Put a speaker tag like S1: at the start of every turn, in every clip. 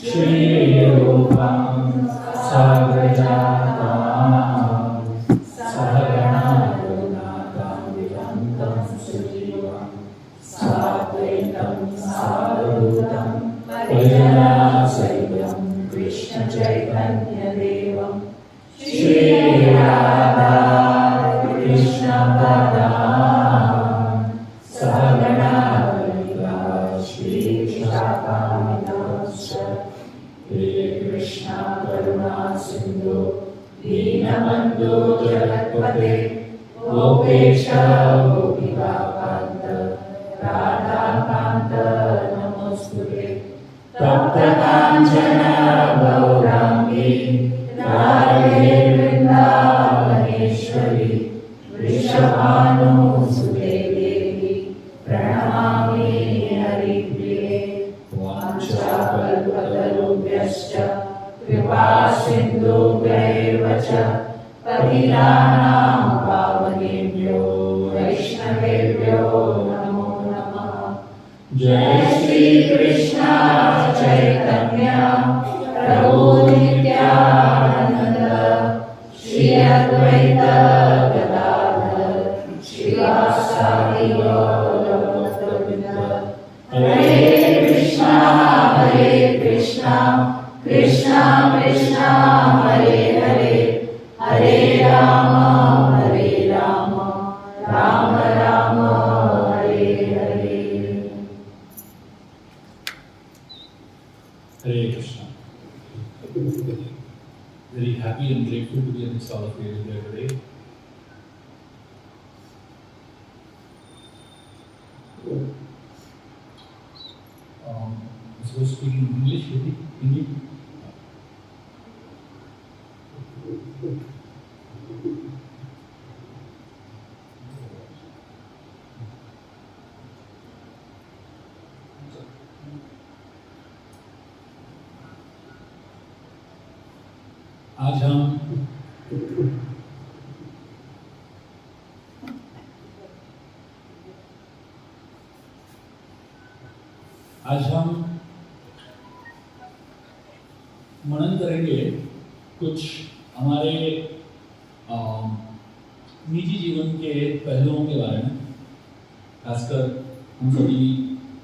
S1: श्रीरूपं साग्रजातं सहगणा रघुनाथान्वितं सुजीवं साद्वैतं सावधूतं परिजनासहितं कृष्णचैतन्यदेवं श्रीराधा कृष्णपदां सहगणा ललिता श्रीशाखान्वितांश्च हे कृष्णा करुणा सिन्धु दीनबन्धो जगत्पते गोपेश गोपिकान्त राधाकान्त नमोस्तुते तप्तकाञ्चन गौराङ्गी राधे वृन्दावनेश्वरी वृषभानुसुते देवी प्रणमामि हरिप्रिये वाञ्छाकल्पतरुभ्यश्च कृपा सिन्धुभ्यैव च पतितानां पावनेभ्यो वैष्णवेभ्यो नमो नमः। जय श्री कृष्ण चैतन्य प्रभु नित्यानंद श्री अद्वैत गदाधर श्रीवासादि गौरभक्तवृंद। हरे Krishna Krishna Krishna Hare Hare Hare Ram Ram Ram Hare Hare.
S2: Hare Krishna. Very happy and grateful to be in this all of you here today. So speaking English, Hindi. आज हम मनन करेंगे कुछ हमारे निजी जीवन के पहलुओं के बारे में। खासकर हम सभी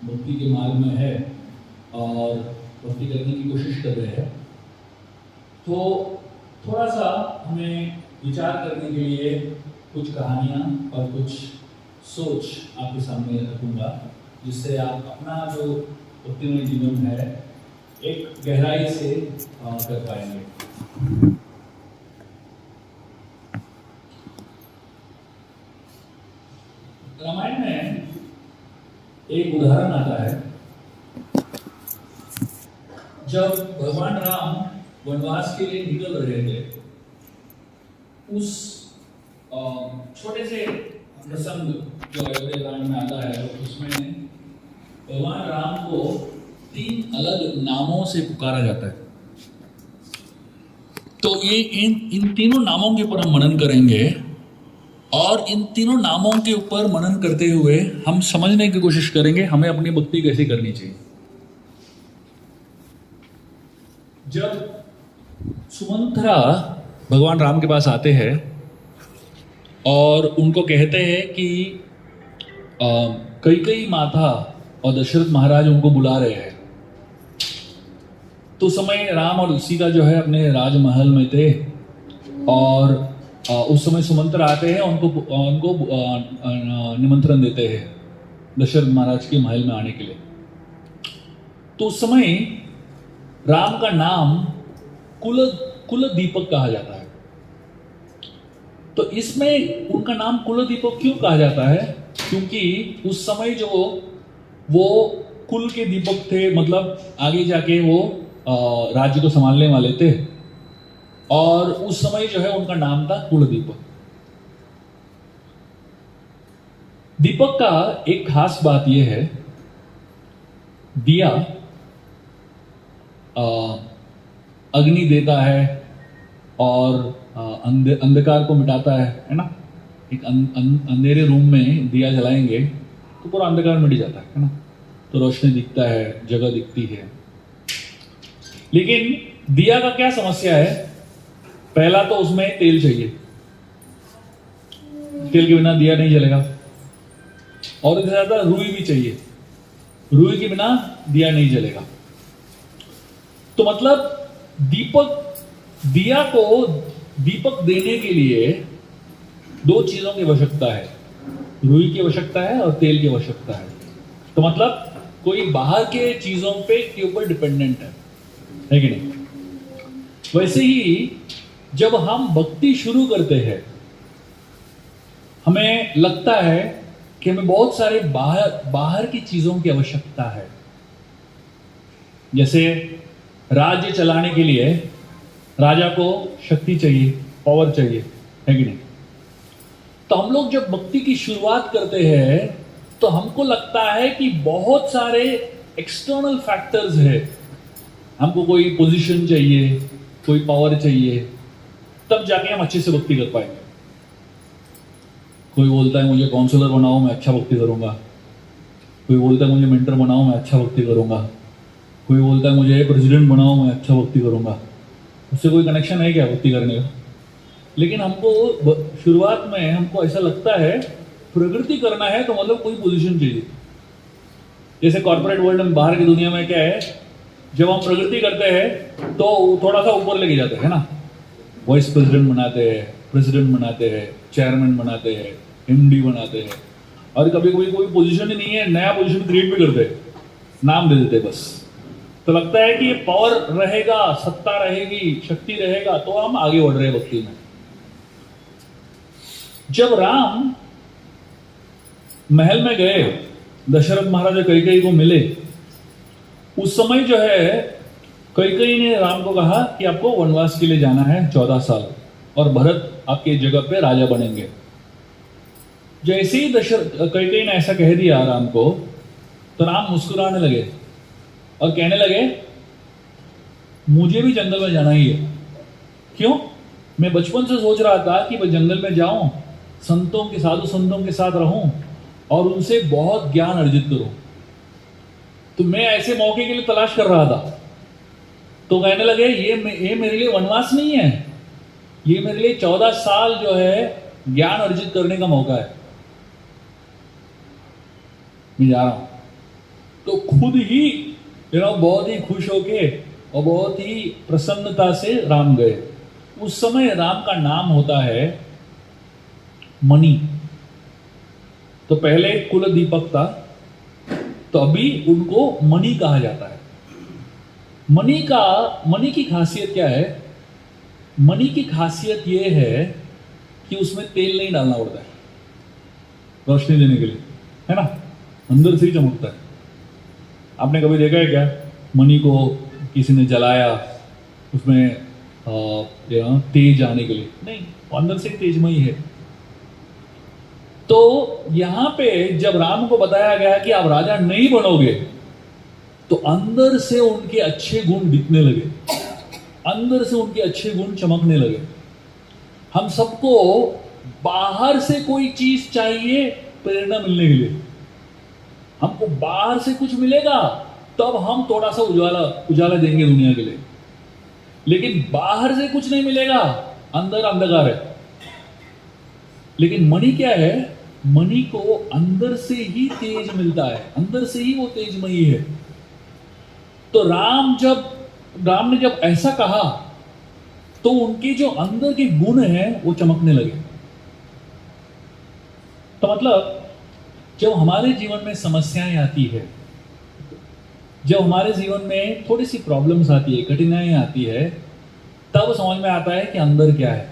S2: भक्ति के मार्ग में है और भक्ति करने की कोशिश कर रहे हैं, तो थोड़ा सा हमें विचार करने के लिए कुछ कहानियाँ और कुछ सोच आपके सामने रखूँगा, जिससे आप अपना जो भक्तिमय जीवन है एक गहराई से कर पाएंगे। रामायण में एक उदाहरण आता है, जब भगवान राम वनवास के लिए निकल रहे थे, उस छोटे से प्रसंग जो अयोध्या कांड में आता है, उसमें भगवान राम को 3 अलग नामों से पुकारा जाता है। तो ये इन तीनों नामों के ऊपर हम मनन करेंगे और इन तीनों नामों के ऊपर मनन करते हुए हम समझने की कोशिश करेंगे हमें अपनी भक्ति कैसे करनी चाहिए। जब सुमंत्रा भगवान राम के पास आते हैं और उनको कहते हैं कि कैकेयी माता और दशरथ महाराज उनको बुला रहे हैं, तो समय राम और सीता जो है अपने राजमहल में थे और उस समय सुमंत्र आते हैं, उनको निमंत्रण देते हैं दशरथ महाराज के महल में आने के लिए। तो उस समय राम का नाम कुल दीपक कहा जाता है। तो इसमें उनका नाम कुल दीपक क्यों कहा जाता है? क्योंकि उस समय जो वो कुल के दीपक थे, मतलब आगे जाके वो राज्य को संभालने वाले थे, और उस समय जो है उनका नाम था कुल दीपक। दीपक का एक खास बात यह है, दिया अग्नि देता है और अंधकार को मिटाता है ना। एक अंधेरे रूम में दिया जलाएंगे तो पूरा अंधकार मिट जाता है ना। तो रोशनी दिखता है, जगह दिखती है। लेकिन दिया का क्या समस्या है? पहला तो उसमें तेल चाहिए, तेल के बिना दिया नहीं जलेगा। और इससे ज्यादा रुई भी चाहिए, रुई के बिना दिया नहीं जलेगा। तो मतलब दिया को दीपक देने के लिए दो चीजों की आवश्यकता है, रुई की आवश्यकता है और तेल की आवश्यकता है। तो मतलब कोई बाहर के चीजों के ऊपर डिपेंडेंट है कि नहीं? वैसे ही जब हम भक्ति शुरू करते हैं, हमें लगता है कि हमें बहुत सारे बाहर की चीजों की आवश्यकता है। जैसे राज्य चलाने के लिए राजा को शक्ति चाहिए, पावर चाहिए, है कि नहीं? तो हम लोग जब भक्ति की शुरुआत करते हैं तो हमको लगता है कि बहुत सारे एक्सटर्नल फैक्टर्स है। हमको कोई पोजीशन चाहिए, कोई पावर चाहिए, तब जाके हम अच्छे से भक्ति कर पाएंगे। कोई बोलता है मुझे काउंसलर बनाओ, मैं अच्छा भक्ति करूंगा। कोई बोलता है मुझे मेंटर बनाओ, मैं अच्छा भक्ति करूंगा। कोई बोलता है मुझे प्रेसिडेंट बनाओ, मैं अच्छा भक्ति करूंगा। उससे कोई कनेक्शन है क्या भक्ति करने का? लेकिन हमको शुरुआत में हमको ऐसा लगता है प्रगति करना है तो मतलब कोई पोजीशन चाहिए। जैसे कॉर्पोरेट वर्ल्ड में, बाहर की दुनिया में क्या है, जब हम प्रगति करते हैं तो थोड़ा सा ऊपर लेके जाते हैं ना, वाइस प्रेसिडेंट बनाते हैं, प्रेसिडेंट बनाते हैं, चेयरमैन बनाते हैं, एमडी बनाते हैं। और कभी कभी कोई पोजीशन ही नहीं है, नया पोजीशन क्रिएट भी करते हैं, नाम दे देते बस। तो लगता है कि ये पावर रहेगा, सत्ता रहेगी, शक्ति रहेगा तो हम आगे बढ़ रहे हैं भक्ति में। जब राम महल में गए, दशरथ महाराज कैकेयी को मिले, उस समय जो है कैकेयी ने राम को कहा कि आपको वनवास के लिए जाना है 14 साल, और भरत आपके जगह पे राजा बनेंगे। जैसे ही कैकेयी ने ऐसा कह दिया राम को, तो राम मुस्कुराने लगे और कहने लगे मुझे भी जंगल में जाना ही है। क्यों? मैं बचपन से सोच रहा था कि मैं जंगल में जाऊं, संतों के, साधु संतों के साथ रहूं और उनसे बहुत ज्ञान अर्जित करूं। तो मैं ऐसे मौके के लिए तलाश कर रहा था। तो कहने लगे ये मेरे लिए वनवास नहीं है, ये मेरे लिए 14 साल जो है ज्ञान अर्जित करने का मौका है, मैं जा रहा हूं। तो खुद ही बहुत ही खुश होके और बहुत ही प्रसन्नता से राम गए। उस समय राम का नाम होता है मणि। तो पहले कुल दीपक था, तो अभी उनको मणि कहा जाता है। मणि की खासियत क्या है? मणि की खासियत यह है कि उसमें तेल नहीं डालना पड़ता है रोशनी देने के लिए, है ना, अंदर से ही चमकता है। आपने कभी देखा है क्या मणि को किसी ने जलाया, उसमें तेज आने के लिए? नहीं, अंदर से तेजमयी है। तो यहां पे जब राम को बताया गया कि आप राजा नहीं बनोगे, तो अंदर से उनके अच्छे गुण दिखने लगे, अंदर से उनके अच्छे गुण चमकने लगे। हम सबको बाहर से कोई चीज चाहिए प्रेरणा मिलने के लिए। हमको बाहर से कुछ मिलेगा तब हम थोड़ा सा उजाला देंगे दुनिया के लिए। लेकिन बाहर से कुछ नहीं मिलेगा, अंदर अंधकार है। लेकिन मणि क्या है? मणि को अंदर से ही तेज मिलता है, अंदर से ही वो तेजमयी है। तो राम ने जब ऐसा कहा तो उनके जो अंदर के गुण हैं वो चमकने लगे। तो मतलब जब हमारे जीवन में समस्याएं आती है, जब हमारे जीवन में थोड़ी सी प्रॉब्लम्स आती है, कठिनाइयां आती है, तब समझ में आता है कि अंदर क्या है,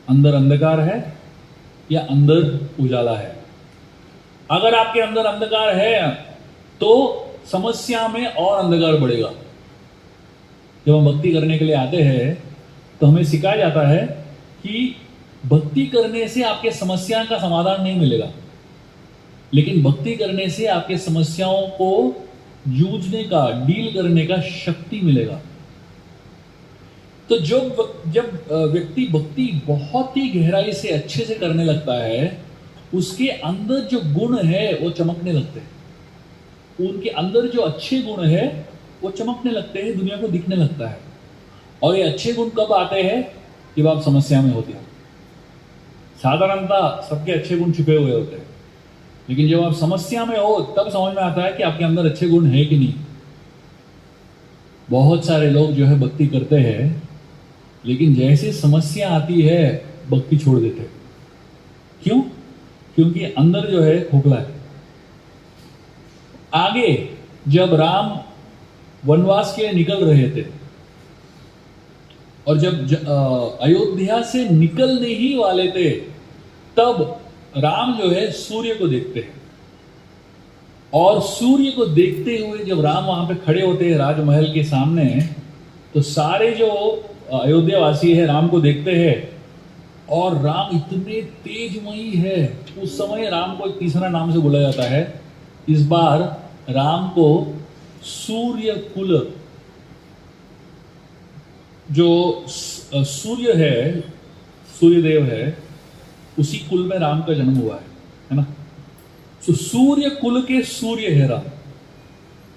S2: अंदर अंधकार है या अंदर उजाला है। अगर आपके अंदर अंधकार है तो समस्या में और अंधकार बढ़ेगा। जब हम भक्ति करने के लिए आते हैं तो हमें सिखाया जाता है कि भक्ति करने से आपके समस्या का समाधान नहीं मिलेगा, लेकिन भक्ति करने से आपके समस्याओं को जूझने का, डील करने का शक्ति मिलेगा। तो जब व्यक्ति भक्ति बहुत ही गहराई से अच्छे से करने लगता है, उसके अंदर जो गुण है वो चमकने लगते हैं। उनके अंदर जो अच्छे गुण है वो चमकने लगते हैं, दुनिया को दिखने लगता है। और ये अच्छे गुण कब आते हैं? जब आप समस्या में होते हो। साधारणतः सबके अच्छे गुण छुपे हुए होते हैं, लेकिन जब आप समस्या में हो तब समझ में आता है कि आपके अंदर अच्छे गुण है कि नहीं। बहुत सारे लोग जो है भक्ति करते हैं, लेकिन जैसे समस्या आती है भक्ति छोड़ देते हैं। क्यों? क्योंकि अंदर जो है खोखला है। आगे जब राम वनवास के लिए निकल रहे थे और जब अयोध्या से निकलने ही वाले थे, तब राम जो है सूर्य को देखते हैं। और सूर्य को देखते हुए जब राम वहां पे खड़े होते हैं राजमहल के सामने, तो सारे जो अयोध्या वासी है राम को देखते हैं। और राम इतने तेजमयी है, उस समय राम को एक तीसरा नाम से बोला जाता है। इस बार राम को सूर्य कुल, जो सूर्य है, सूर्यदेव है, उसी कुल में राम का जन्म हुआ है ना। तो सूर्य कुल के सूर्य है राम।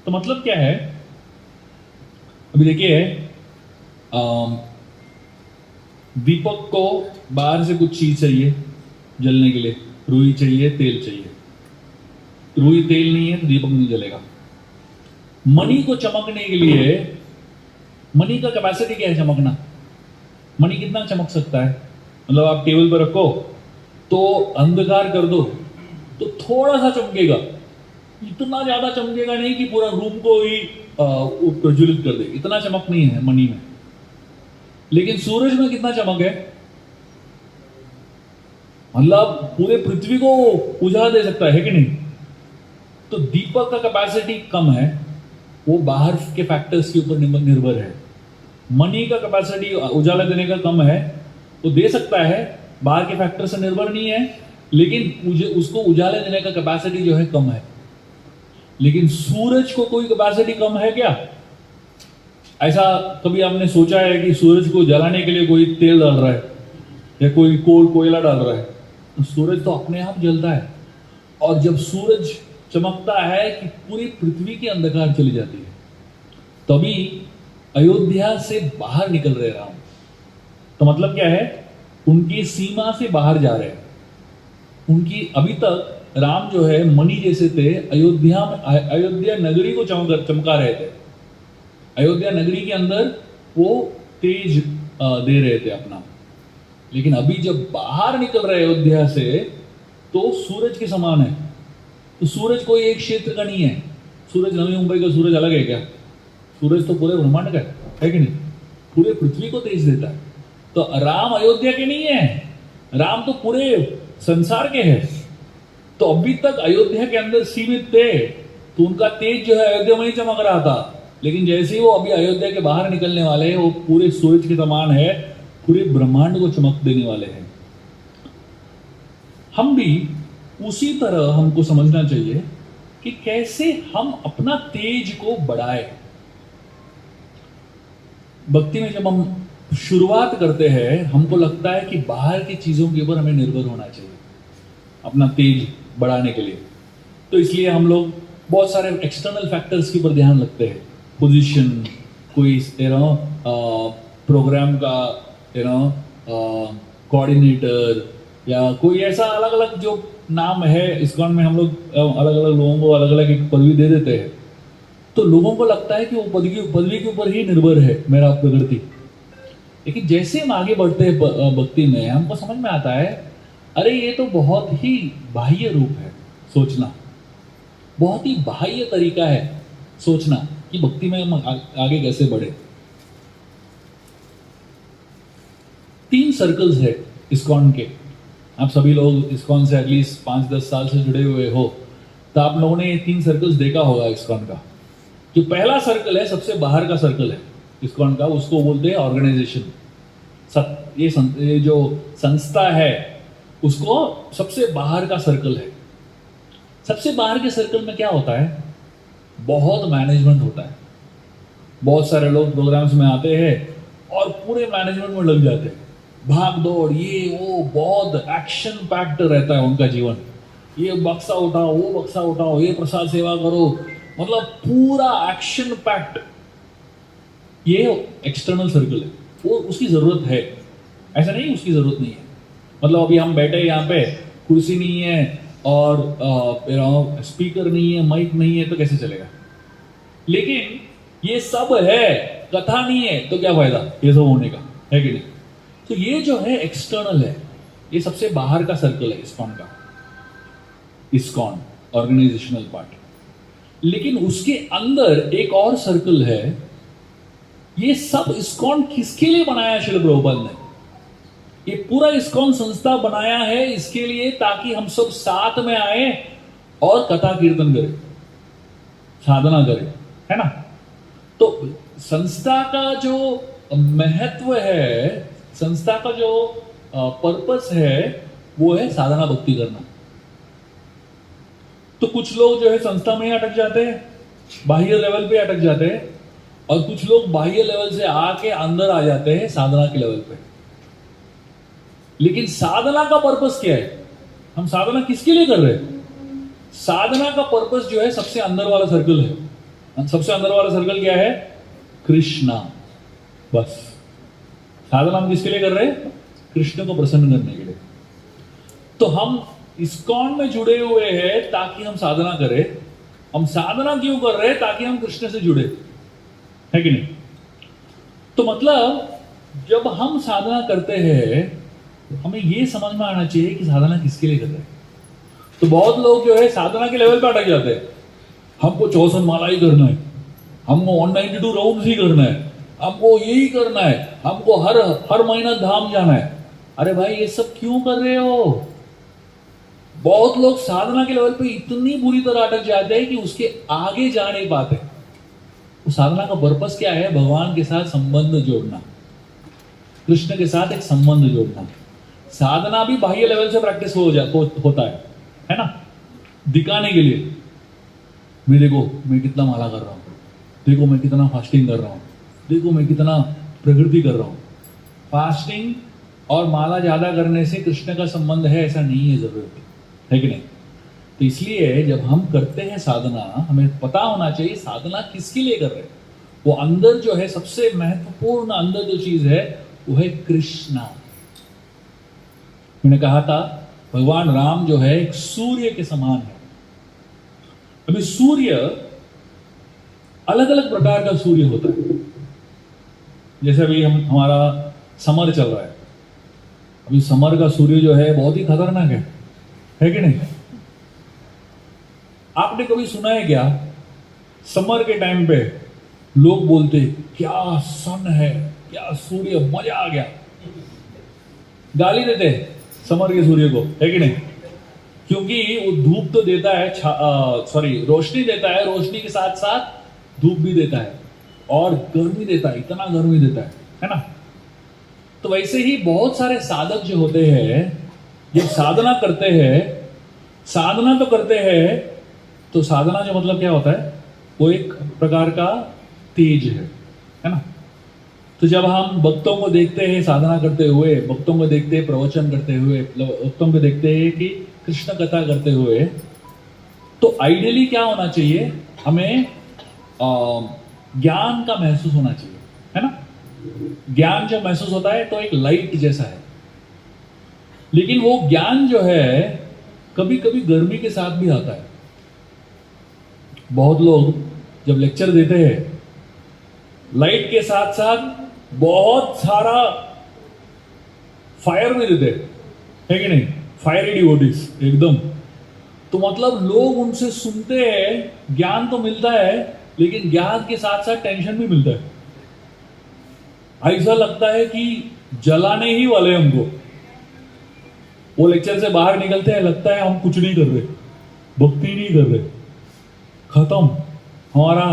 S2: तो मतलब क्या है? अभी देखिए, दीपक को बाहर से कुछ चीज चाहिए जलने के लिए, रुई चाहिए, तेल चाहिए। रुई तेल नहीं है तो दीपक नहीं जलेगा। मणि को चमकने के लिए, मणि का कैपेसिटी क्या है चमकना? मणि कितना चमक सकता है? मतलब आप टेबल पर रखो तो अंधकार कर दो तो थोड़ा सा चमकेगा, इतना ज्यादा चमकेगा नहीं कि पूरा रूम को ही प्रज्वलित कर दे। इतना चमक नहीं है मणि में। लेकिन सूरज में कितना चमक है? मतलब पूरे पृथ्वी को उजाला दे सकता है कि नहीं। तो दीपक का कैपेसिटी कम है, वो बाहर के फैक्टर्स के ऊपर निर्भर है। मनी का कैपेसिटी उजाला देने का कम है, वो दे सकता है, बाहर के फैक्टर से निर्भर नहीं है, लेकिन उसको उजाले देने का कैपेसिटी जो है कम है। लेकिन सूरज को कोई कैपेसिटी कम है क्या? ऐसा कभी आपने सोचा है कि सूरज को जलाने के लिए कोई तेल डाल रहा है या कोई कोयला डाल रहा है? तो सूरज तो अपने आप जलता है। और जब सूरज चमकता है कि पूरी पृथ्वी की अंधकार चली जाती है, तभी अयोध्या से बाहर निकल रहे राम। तो मतलब क्या है? उनकी सीमा से बाहर जा रहे हैं। उनकी अभी तक राम जो है मणि जैसे थे, अयोध्या नगरी को चमका रहे थे। अयोध्या नगरी के अंदर वो तेज दे रहे थे अपना। लेकिन अभी जब बाहर निकल रहे अयोध्या से तो सूरज के समान है। तो सूरज कोई एक क्षेत्र का नहीं है। सूरज नवी मुंबई का सूरज अलग है क्या? सूरज तो पूरे ब्रह्मांड का है कि नहीं? पूरे पृथ्वी को तेज देता है। तो राम अयोध्या के नहीं है, राम तो पूरे संसार के हैं। तो अभी तक अयोध्या के अंदर सीमित थे, तो उनका तेज जो है अयोध्या में ही चमक रहा था। लेकिन जैसे ही वो अभी अयोध्या के बाहर निकलने वाले हैं, वो पूरे सूरज के समान है, पूरे ब्रह्मांड को चमक देने वाले हैं। हम भी उसी तरह हमको समझना चाहिए कि कैसे हम अपना तेज को बढ़ाएं। भक्ति में जब हम शुरुआत करते हैं, हमको लगता है कि बाहर की चीजों के ऊपर हमें निर्भर होना चाहिए अपना तेज बढ़ाने के लिए। तो इसलिए हम लोग बहुत सारे एक्सटर्नल फैक्टर्स के ऊपर ध्यान रखते हैं। पोजीशन, कोई प्रोग्राम का कोऑर्डिनेटर, या कोई ऐसा अलग अलग जो नाम है इस्कॉन में, हम लोग अलग अलग लोगों को अलग अलग एक पदवी दे देते हैं। तो लोगों को लगता है कि वो पदवी के ऊपर ही निर्भर है मेरा प्रगति। लेकिन जैसे हम आगे बढ़ते हैं भक्ति में, हमको समझ में आता है, अरे ये तो बहुत ही बाह्य रूप है सोचना, बहुत ही बाह्य तरीका है सोचना कि भक्ति में हम आगे कैसे बढ़े। 3 सर्कल्स है इस्कॉन के। आप सभी लोग इस्कॉन से एटलीस्ट 5-10 साल से जुड़े हुए हो, तो आप लोगों ने ये 3 सर्कल्स देखा होगा इस्कॉन का। जो पहला सर्कल है, सबसे बाहर का सर्कल है इस्कॉन का, उसको बोलते हैं ऑर्गेनाइजेशन। ये जो संस्था है, उसको सबसे बाहर का सर्कल है। सबसे बाहर के सर्कल में क्या होता है? बहुत मैनेजमेंट होता है। बहुत सारे लोग प्रोग्राम्स में आते हैं और पूरे मैनेजमेंट में लग जाते हैं, भाग दौड़, ये वो, बहुत एक्शन पैक्ड रहता है उनका जीवन। ये बक्सा उठाओ, वो बक्सा उठाओ, ये प्रसाद सेवा करो, मतलब पूरा एक्शन पैक्ड, ये एक्सटर्नल सर्कल है। वो उसकी जरूरत है, ऐसा नहीं उसकी जरूरत नहीं है। मतलब अभी हम बैठे यहाँ पे, कुर्सी नहीं है और स्पीकर नहीं है, माइक नहीं है, तो कैसे चलेगा? लेकिन ये सब है, कथा नहीं है तो क्या फायदा ये सब होने का, है कि नहीं? तो ये जो है एक्सटर्नल है, ये सबसे बाहर का सर्कल है इस्कॉन का, इस्कॉन ऑर्गेनाइजेशनल पार्ट। लेकिन उसके अंदर एक और सर्कल है। ये सब इस्कॉन किसके लिए बनाया श्रील प्रभुपाद ने? ये पूरा इस्कॉन संस्था बनाया है इसके लिए, ताकि हम सब साथ में आए और कथा कीर्तन करें, साधना करें, है ना? तो संस्था का जो महत्व है, संस्था का जो पर्पस है, वो है साधना भक्ति करना। तो कुछ लोग जो है संस्था में ही अटक जाते हैं, बाह्य लेवल पे अटक जाते हैं, और कुछ लोग बाह्य लेवल से आके अंदर आ जाते हैं साधना के लेवल पे। लेकिन साधना का पर्पस क्या है? हम साधना किसके लिए कर रहे हैं? साधना का पर्पस जो है सबसे अंदर वाला सर्कल है। सबसे अंदर वाला सर्कल क्या है? कृष्णा। बस साधना हम किसके लिए कर रहे हैं? कृष्ण को प्रसन्न करने के लिए। तो हम इस्कॉन में जुड़े हुए हैं ताकि हम साधना करें। हम साधना क्यों कर रहे हैं? ताकि हम कृष्ण से जुड़े, है कि नहीं? तो मतलब जब हम साधना करते हैं, हमें यह समझ में आना चाहिए कि साधना किसके लिए कर रहे हैं। तो बहुत लोग जो है साधना के लेवल पे अटक जाते हैं। हमको 64 माला ही करना है, हमको 192 राउंड ही करना है, हमको यही करना है, हमको हर महीना धाम जाना है। अरे भाई, ये सब क्यों कर रहे हो? बहुत लोग साधना के लेवल पे इतनी बुरी तरह अटक जाते हैं कि उसके आगे जा नहीं पाते। तो साधना का पर्पस क्या है? भगवान के साथ संबंध जोड़ना, कृष्ण के साथ एक संबंध जोड़ना। साधना भी बाह्य लेवल से प्रैक्टिस होता है ना? दिखाने के लिए, मैं देखो मैं कितना माला कर रहा हूं, देखो मैं कितना फास्टिंग कर रहा हूं, देखो मैं कितना प्रकृति कर रहा हूं। फास्टिंग और माला ज्यादा करने से कृष्ण का संबंध है ऐसा नहीं है, जरूरत है कि नहीं? तो इसलिए जब हम करते हैं साधना, हमें पता होना चाहिए साधना किसके लिए कर रहे हैं। वो अंदर जो है सबसे महत्वपूर्ण अंदर जो चीज है वो है कृष्णा। मैंने कहा था भगवान राम जो है एक सूर्य के समान है। अभी सूर्य अलग अलग प्रकार का सूर्य होता है। जैसे अभी हमारा समर चल रहा है, अभी समर का सूर्य जो है बहुत ही खतरनाक है कि नहीं? आपने कभी सुना है क्या समर के टाइम पे लोग बोलते क्या सन है, क्या सूर्य, मजा आ गया, गाली देते समर के सूर्य को, है कि नहीं? क्योंकि वो धूप तो देता है, रोशनी देता है, रोशनी के साथ साथ धूप भी देता है और गर्मी देता है, इतना गर्मी देता है ना? तो वैसे ही बहुत सारे साधक जो होते हैं, जब साधना करते हैं, साधना तो करते हैं, तो साधना जो मतलब क्या होता है? वो एक प्रकार का तेज है ना? तो जब हम भक्तों को देखते हैं साधना करते हुए, भक्तों को देखते हैं प्रवचन करते हुए, भक्तों को देखते हैं कि कृष्ण कथा करते हुए, तो आइडियली क्या होना चाहिए? हमें ज्ञान का महसूस होना चाहिए, है ना? ज्ञान जब महसूस होता है तो एक लाइट जैसा है। लेकिन वो ज्ञान जो है कभी कभी गर्मी के साथ भी आता है। बहुत लोग जब लेक्चर देते हैं, लाइट के साथ साथ बहुत सारा फायर में देते हैं, है कि नहीं? फायरी डिवोटीज एकदम। तो मतलब लोग उनसे सुनते हैं, ज्ञान तो मिलता है, लेकिन ज्ञान के साथ साथ टेंशन भी मिलता है। ऐसा लगता है कि जलाने ही वाले हमको। वो लेक्चर से बाहर निकलते हैं, लगता है हम कुछ नहीं कर रहे, भक्ति नहीं कर रहे, खत्म, हमारा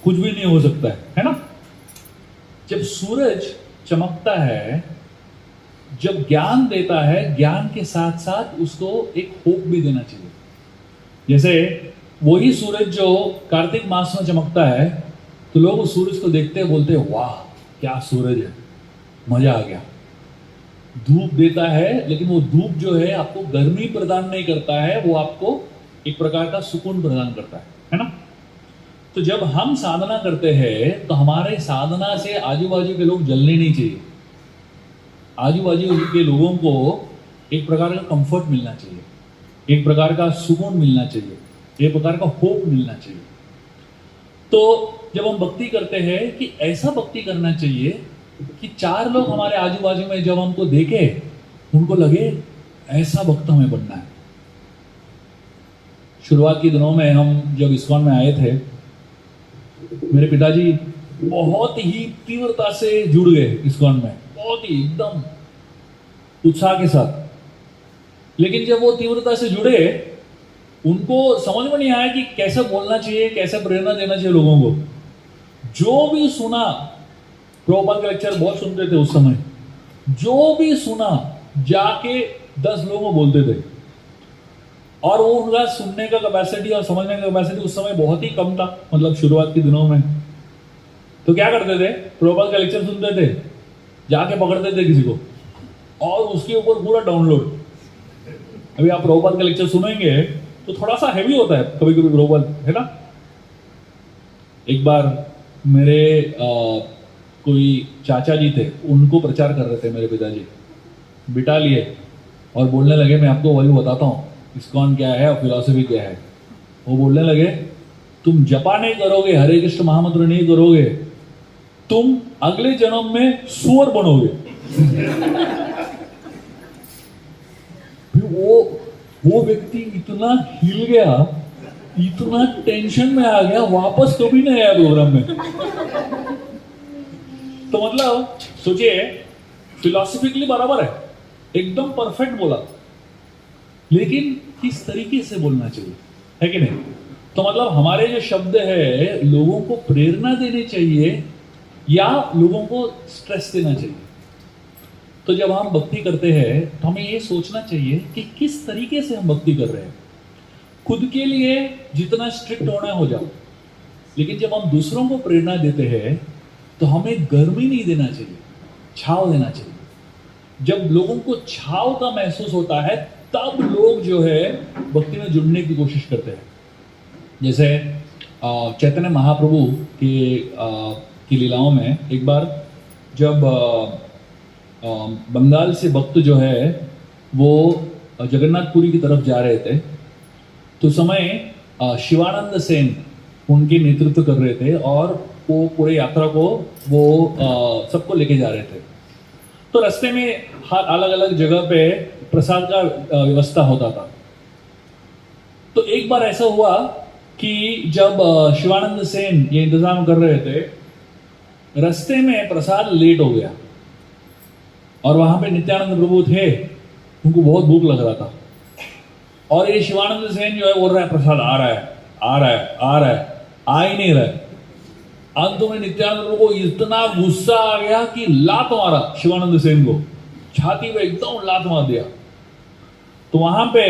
S2: कुछ भी नहीं हो सकता है ना? जब सूरज चमकता है, जब ज्ञान देता है, ज्ञान के साथ साथ उसको एक होप भी देना चाहिए। जैसे वही सूरज जो कार्तिक मास में चमकता है, तो लोग उस सूरज को देखते हैं, बोलते हैं वाह क्या सूरज है, मजा आ गया। धूप देता है, लेकिन वो धूप जो है आपको गर्मी प्रदान नहीं करता है, वो आपको एक प्रकार का सुकून प्रदान करता है ना? तो जब हम साधना करते हैं तो हमारे साधना से आजू बाजू के लोग जलने नहीं चाहिए। आजू बाजू के लोगों को एक प्रकार का कंफर्ट मिलना चाहिए, एक प्रकार का सुकून मिलना चाहिए, एक प्रकार का होप मिलना चाहिए। तो जब हम भक्ति करते हैं कि ऐसा भक्ति करना चाहिए कि चार लोग हमारे आजू बाजू में जब हमको देखे उनको लगे ऐसा भक्त हमें बनना है। शुरुआत के दिनों में हम जब इस्कॉन में आए थे, मेरे पिताजी बहुत ही तीव्रता से जुड़ गए इस्कॉन में, बहुत ही एकदम उत्साह के साथ। लेकिन जब वो तीव्रता से जुड़े, उनको समझ में नहीं आया कि कैसे बोलना चाहिए, कैसे प्रेरणा देना चाहिए लोगों को। जो भी सुना, प्रभुपाद के लेक्चर बहुत सुनते थे उस समय, जो भी सुना जाके 10 लोगों को बोलते थे। और वो उनका सुनने का कैपेसिटी और समझने का कैपेसिटी उस समय बहुत ही कम था, मतलब शुरुआत के दिनों में। तो क्या करते थे, प्रभुपाद का लेक्चर सुनते थे, जाके पकड़ते थे किसी को और उसके ऊपर पूरा डाउनलोड। अभी आप प्रभुपाद का लेक्चर सुनेंगे तो थोड़ा सा हैवी होता है कभी कभी प्रभुपाद, है ना। एक बार मेरे कोई चाचा जी थे, उनको प्रचार कर रहे थे मेरे पिताजी, बिठा लिए और बोलने लगे मैं आपको वही बताता हूँ इस्कॉन क्या है और फिलॉसफी क्या है। वो बोलने लगे तुम जपा नहीं करोगे, हरे कृष्ण महामंत्र नहीं करोगे, तुम अगले जन्म में सुअर बनोगे। वो व्यक्ति इतना हिल गया, इतना टेंशन में आ गया, वापस कभी नहीं आया प्रोग्राम में। तो मतलब सोचिए, फिलॉसफिकली बराबर है, एकदम परफेक्ट बोला, लेकिन किस तरीके से बोलना चाहिए, है कि नहीं। तो मतलब हमारे जो शब्द है लोगों को प्रेरणा देने चाहिए या लोगों को स्ट्रेस देना चाहिए। तो जब हम भक्ति करते हैं तो हमें ये सोचना चाहिए कि किस तरीके से हम भक्ति कर रहे हैं। खुद के लिए जितना स्ट्रिक्ट होना हो जाओ, लेकिन जब हम दूसरों को प्रेरणा देते हैं तो हमें गर्मी नहीं देना चाहिए, छाव देना चाहिए। जब लोगों को छाव का महसूस होता है तब लोग जो है भक्ति में जुड़ने की कोशिश करते हैं। जैसे चैतन्य महाप्रभु की लीलाओं में एक बार जब बंगाल से भक्त जो है वो जगन्नाथपुरी की तरफ जा रहे थे, तो समय शिवानंद सेन उनके नेतृत्व कर रहे थे और वो पूरे यात्रा को वो सबको लेके जा रहे थे। तो रास्ते में हर अलग अलग जगह पे प्रसाद का व्यवस्था होता था। तो एक बार ऐसा हुआ कि जब शिवानंद सेन ये इंतजाम कर रहे थे, रास्ते में प्रसाद लेट हो गया और वहां पे नित्यानंद प्रभु थे, उनको बहुत भूख लग रहा था। और ये शिवानंद सेन जो है बोल रहा है प्रसाद आ रहा है, आ रहा है, आ रहा है, आ ही नहीं रहा है। अंत में नित्यानंद प्रभु को इतना गुस्सा आ गया कि लात मारा शिवानंद सेन को, छाती पे एकदम लात मार दिया। तो वहां पे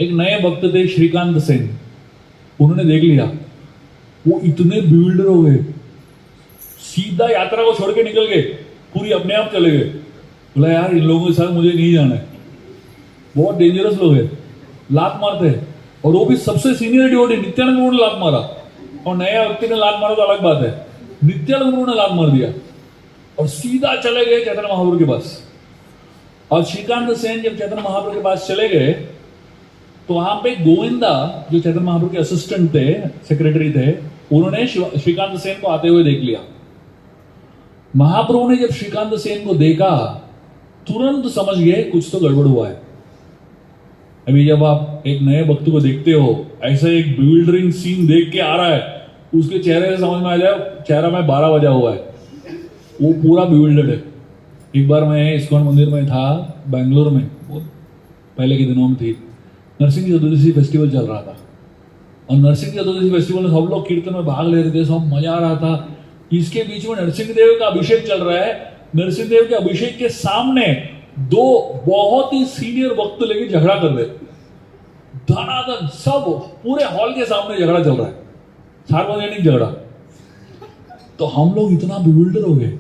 S2: एक नए भक्त थे श्रीकांत सेन, उन्होंने देख लिया, वो इतने बिल्डर हो गए, सीधा यात्रा को छोड़ के निकल गए, पूरी अपने आप चले गए। बोला यार इन लोगों के साथ मुझे नहीं जाना है, बहुत डेंजरस लोग है, लात मारते हैं। और वो भी सबसे सीनियर डिवोटी नित्यानंद प्रभु ने लात मारा, और नया व्यक्ति ने लात मारा तो अलग बात है, नित्यानंद प्रभु ने लात मार दिया और सीधा चले गए चैतन्य महाप्रभु के पास। और श्रीकांत सेन जब चैतन्य महाप्रभु के पास चले गए तो वहां पे गोविंदा जो चैतन्य महाप्रभु के असिस्टेंट थे, सेक्रेटरी थे, उन्होंने श्रीकांत सेन को आते हुए देख लिया। महाप्रभु ने जब श्रीकांत सेन को देखा तुरंत समझ गए कुछ तो गड़बड़ हुआ है। अभी जब आप एक नए भक्त को देखते हो, ऐसा एक बिल्डरिंग सीन देख के आ रहा है, उसके चेहरे से समझ में आ जाए चेहरा में 12 बजा हुआ है, वो पूरा बिल्डर्ड है। एक बार मैं इस्कॉन मंदिर में था बेंगलोर में, पहले के दिनों में थी, नरसिंह चतुर्दशी फेस्टिवल चल रहा था और नरसिंह चतुर्दशी फेस्टिवल में सब लोग कीर्तन में भाग ले रहे थे, सब मजा आ रहा था। इसके बीच में नरसिंह देव का अभिषेक चल रहा है। नरसिंह देव के अभिषेक के सामने दो बहुत ही सीनियर भक्त लेके झगड़ा कर रहे, धनाधन सब पूरे हॉल के सामने झगड़ा चल रहा है, सार्वजनिक झगड़ा। तो हम लोग इतना बिविल्डर हो गए।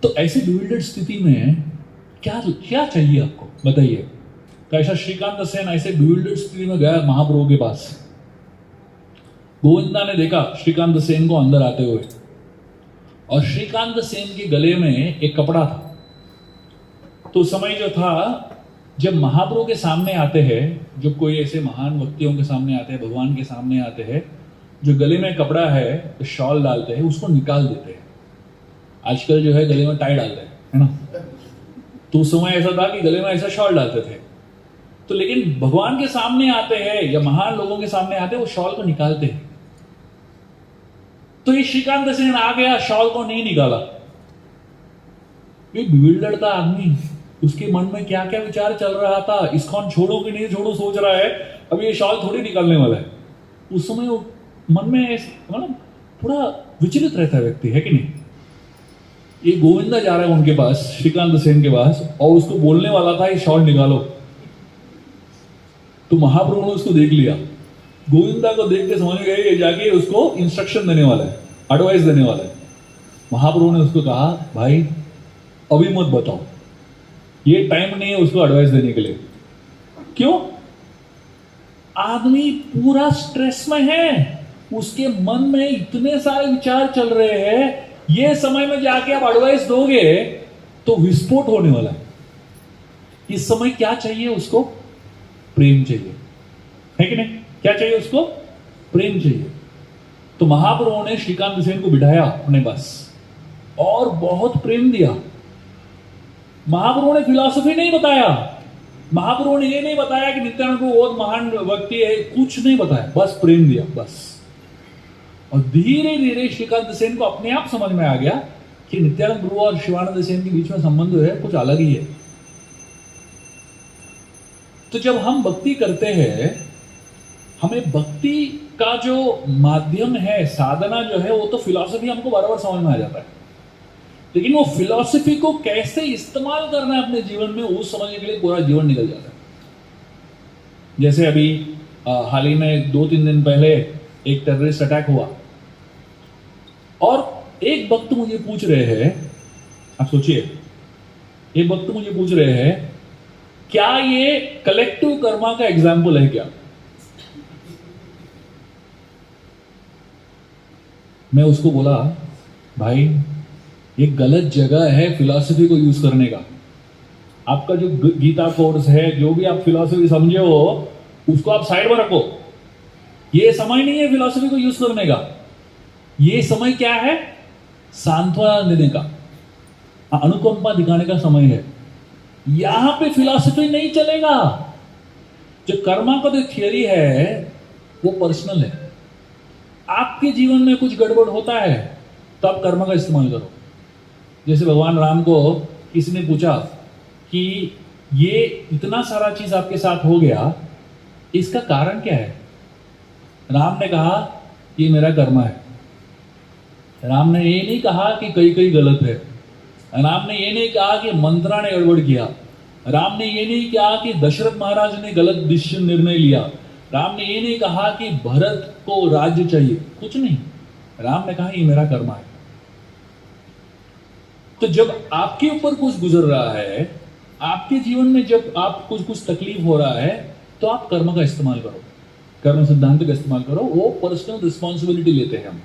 S2: तो ऐसी बिविल्डर स्थिति में क्या क्या चाहिए आपको बताइए। तो ऐसा श्रीकांत सेन ऐसे बिविल्डर स्थिति में गया महाप्रभु के पास गोविंदा ने देखा श्रीकांत सेन को अंदर आते हुए, और श्रीकांत सेन के गले में एक कपड़ा था। तो समय जो था, जब महाप्रभु के सामने आते हैं, जब कोई ऐसे महान व्यक्तियों के सामने आते हैं, भगवान के सामने आते हैं, जो गले में कपड़ा है, तो शॉल डालते हैं, उसको निकाल देते हैं। आजकल जो है गले में टाई डालते हैं, है ना। तो उस समय ऐसा था कि गले में ऐसा शॉल डालते थे। तो लेकिन भगवान के सामने आते हैं या महान लोगों के सामने आते हैं, वो शॉल को निकालते हैं। तो ये श्रीकांत सेन आ गया, शॉल को नहीं निकाला। ये बिविल्डर्ड था आदमी, उसके मन में क्या क्या विचार चल रहा था, इस्कॉन छोड़ो कि नहीं छोड़ो सोच रहा है, अब ये शॉल थोड़ी निकालने वाला है। उस समय वो मन में मतलब थोड़ा विचलित रहता है व्यक्ति, है कि नहीं। ये गोविंदा जा रहा है उनके पास, श्रीकांत सेन के पास, और उसको बोलने वाला था ये शॉल निकालो। तो महाप्रभु ने उसको देख लिया, गोविंदा को देख के समझ गए ये जाके उसको इंस्ट्रक्शन देने वाला है, एडवाइस देने वाला है। महाप्रभु ने उसको कहा, भाई अभी मत बताओ, ये टाइम नहीं है उसको एडवाइस देने के लिए। क्यों? आदमी पूरा स्ट्रेस में है, उसके मन में इतने सारे विचार चल रहे हैं, ये समय में जाके आप एडवाइस दोगे तो विस्फोट होने वाला है। इस समय क्या चाहिए उसको? प्रेम चाहिए, है कि नहीं। क्या चाहिए उसको? प्रेम चाहिए। तो महाप्रभु ने श्रीकांत सेन को बिठाया अपने पास और बहुत प्रेम दिया। महाप्रभु ने फिलॉसफी नहीं बताया, महाप्रभु ने ये नहीं बताया कि नित्यानंद को बहुत महान व्यक्ति है, कुछ नहीं बताया, बस प्रेम दिया, बस। और धीरे धीरे श्रीकांत सेन को अपने आप समझ में आ गया कि नित्यानंद प्रभु और शिवानंद सेन के बीच में संबंध है कुछ अलग ही है। तो जब हम भक्ति करते हैं, हमें भक्ति का जो माध्यम है, साधना जो है, वो तो फिलॉसफी हमको बराबर समझ में आ जाता है, लेकिन वो फिलॉसफी को कैसे इस्तेमाल करना है अपने जीवन में, वो समझने के लिए पूरा जीवन निकल जाता है। जैसे अभी हाल ही में 2-3 दिन पहले एक टेररिस्ट अटैक हुआ, और एक भक्त मुझे पूछ रहे हैं, आप सोचिए, एक भक्त मुझे पूछ रहे हैं, क्या ये कलेक्टिव कर्मा का एग्जाम्पल है क्या? मैं उसको बोला, भाई ये गलत जगह है फिलॉसफी को यूज करने का। आपका जो गीता कोर्स है, जो भी आप फिलॉसफी समझे हो, उसको आप साइड में रखो। ये समय नहीं है फिलॉसफी को यूज करने का। ये समय क्या है? सांत्वना देने का, अनुकंपा दिखाने का समय है। यहां पे फिलॉसफी नहीं चलेगा। जो कर्मा का जो थियरी है वो पर्सनल है। आपके जीवन में कुछ गड़बड़ होता है तो आप कर्मा का इस्तेमाल करो। जैसे भगवान राम को किसी ने पूछा कि ये इतना सारा चीज आपके साथ हो गया, इसका कारण क्या है? राम ने कहा ये मेरा कर्मा है। राम ने ये नहीं कहा कि कई गलत है। राम ने ये नहीं कहा कि मंत्रा ने गड़बड़ किया। राम ने ये नहीं कहा कि दशरथ महाराज ने गलत डिसीजन निर्णय लिया। राम ने ये नहीं कहा कि भरत को राज्य चाहिए, कुछ नहीं। राम ने कहा ये मेरा कर्मा है। तो जब आपके ऊपर कुछ गुजर रहा है, आपके जीवन में जब आप कुछ तकलीफ हो रहा है, तो आप कर्म का इस्तेमाल करो, कर्म सिद्धांत का इस्तेमाल करो। वो पर्सनल रिस्पॉन्सिबिलिटी लेते हैं हम।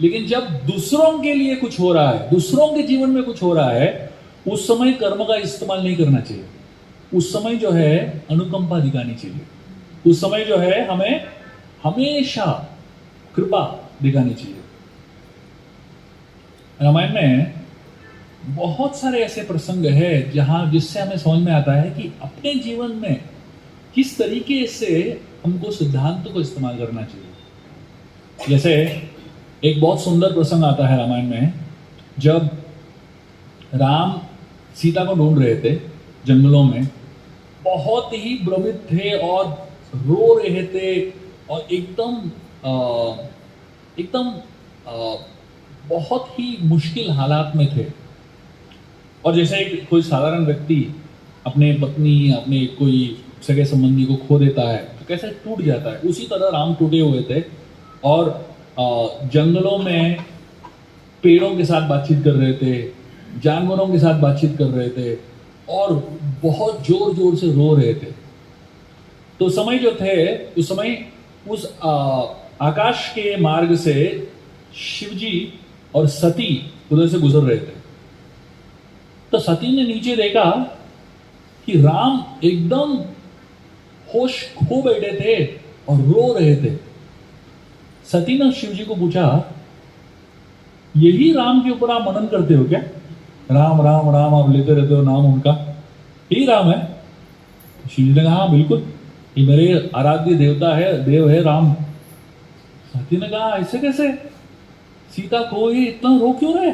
S2: लेकिन जब दूसरों के लिए कुछ हो रहा है, दूसरों के जीवन में कुछ हो रहा है, उस समय कर्म का इस्तेमाल नहीं करना चाहिए। उस समय जो है अनुकंपा दिखानी चाहिए। उस समय जो है हमें हमेशा कृपा दिखानी चाहिए। रामायण में बहुत सारे ऐसे प्रसंग है जहां जिससे हमें समझ में आता है कि अपने जीवन में किस तरीके से हमको सिद्धांतों को इस्तेमाल करना चाहिए। जैसे एक बहुत सुंदर प्रसंग आता है रामायण में, जब राम सीता को ढूंढ रहे थे जंगलों में, बहुत ही भ्रमित थे और रो रहे थे और एकदम बहुत ही मुश्किल हालात में थे। और जैसे एक कोई साधारण व्यक्ति अपने पत्नी, अपने कोई सगे संबंधी को खो देता है तो कैसे टूट जाता है, उसी तरह राम टूटे हुए थे और जंगलों में पेड़ों के साथ बातचीत कर रहे थे, जानवरों के साथ बातचीत कर रहे थे और बहुत जोर जोर से रो रहे थे। तो समय जो थे उस समय उस आकाश के मार्ग से शिवजी और सती उधर से गुजर रहे थे। तो सती ने नीचे देखा कि राम एकदम होश खो बैठे थे और रो रहे थे। सती ने शिवजी को पूछा, यही राम के ऊपर आप मनन करते हो क्या? राम राम राम आप लेते रहते हो नाम उनका, यही राम है? शिवजी ने कहा, हाँ बिल्कुल, ये मेरे आराध्य देवता है, देव है राम। सती ने कहा, ऐसे कैसे? सीता को ये इतना रो क्यों रहे?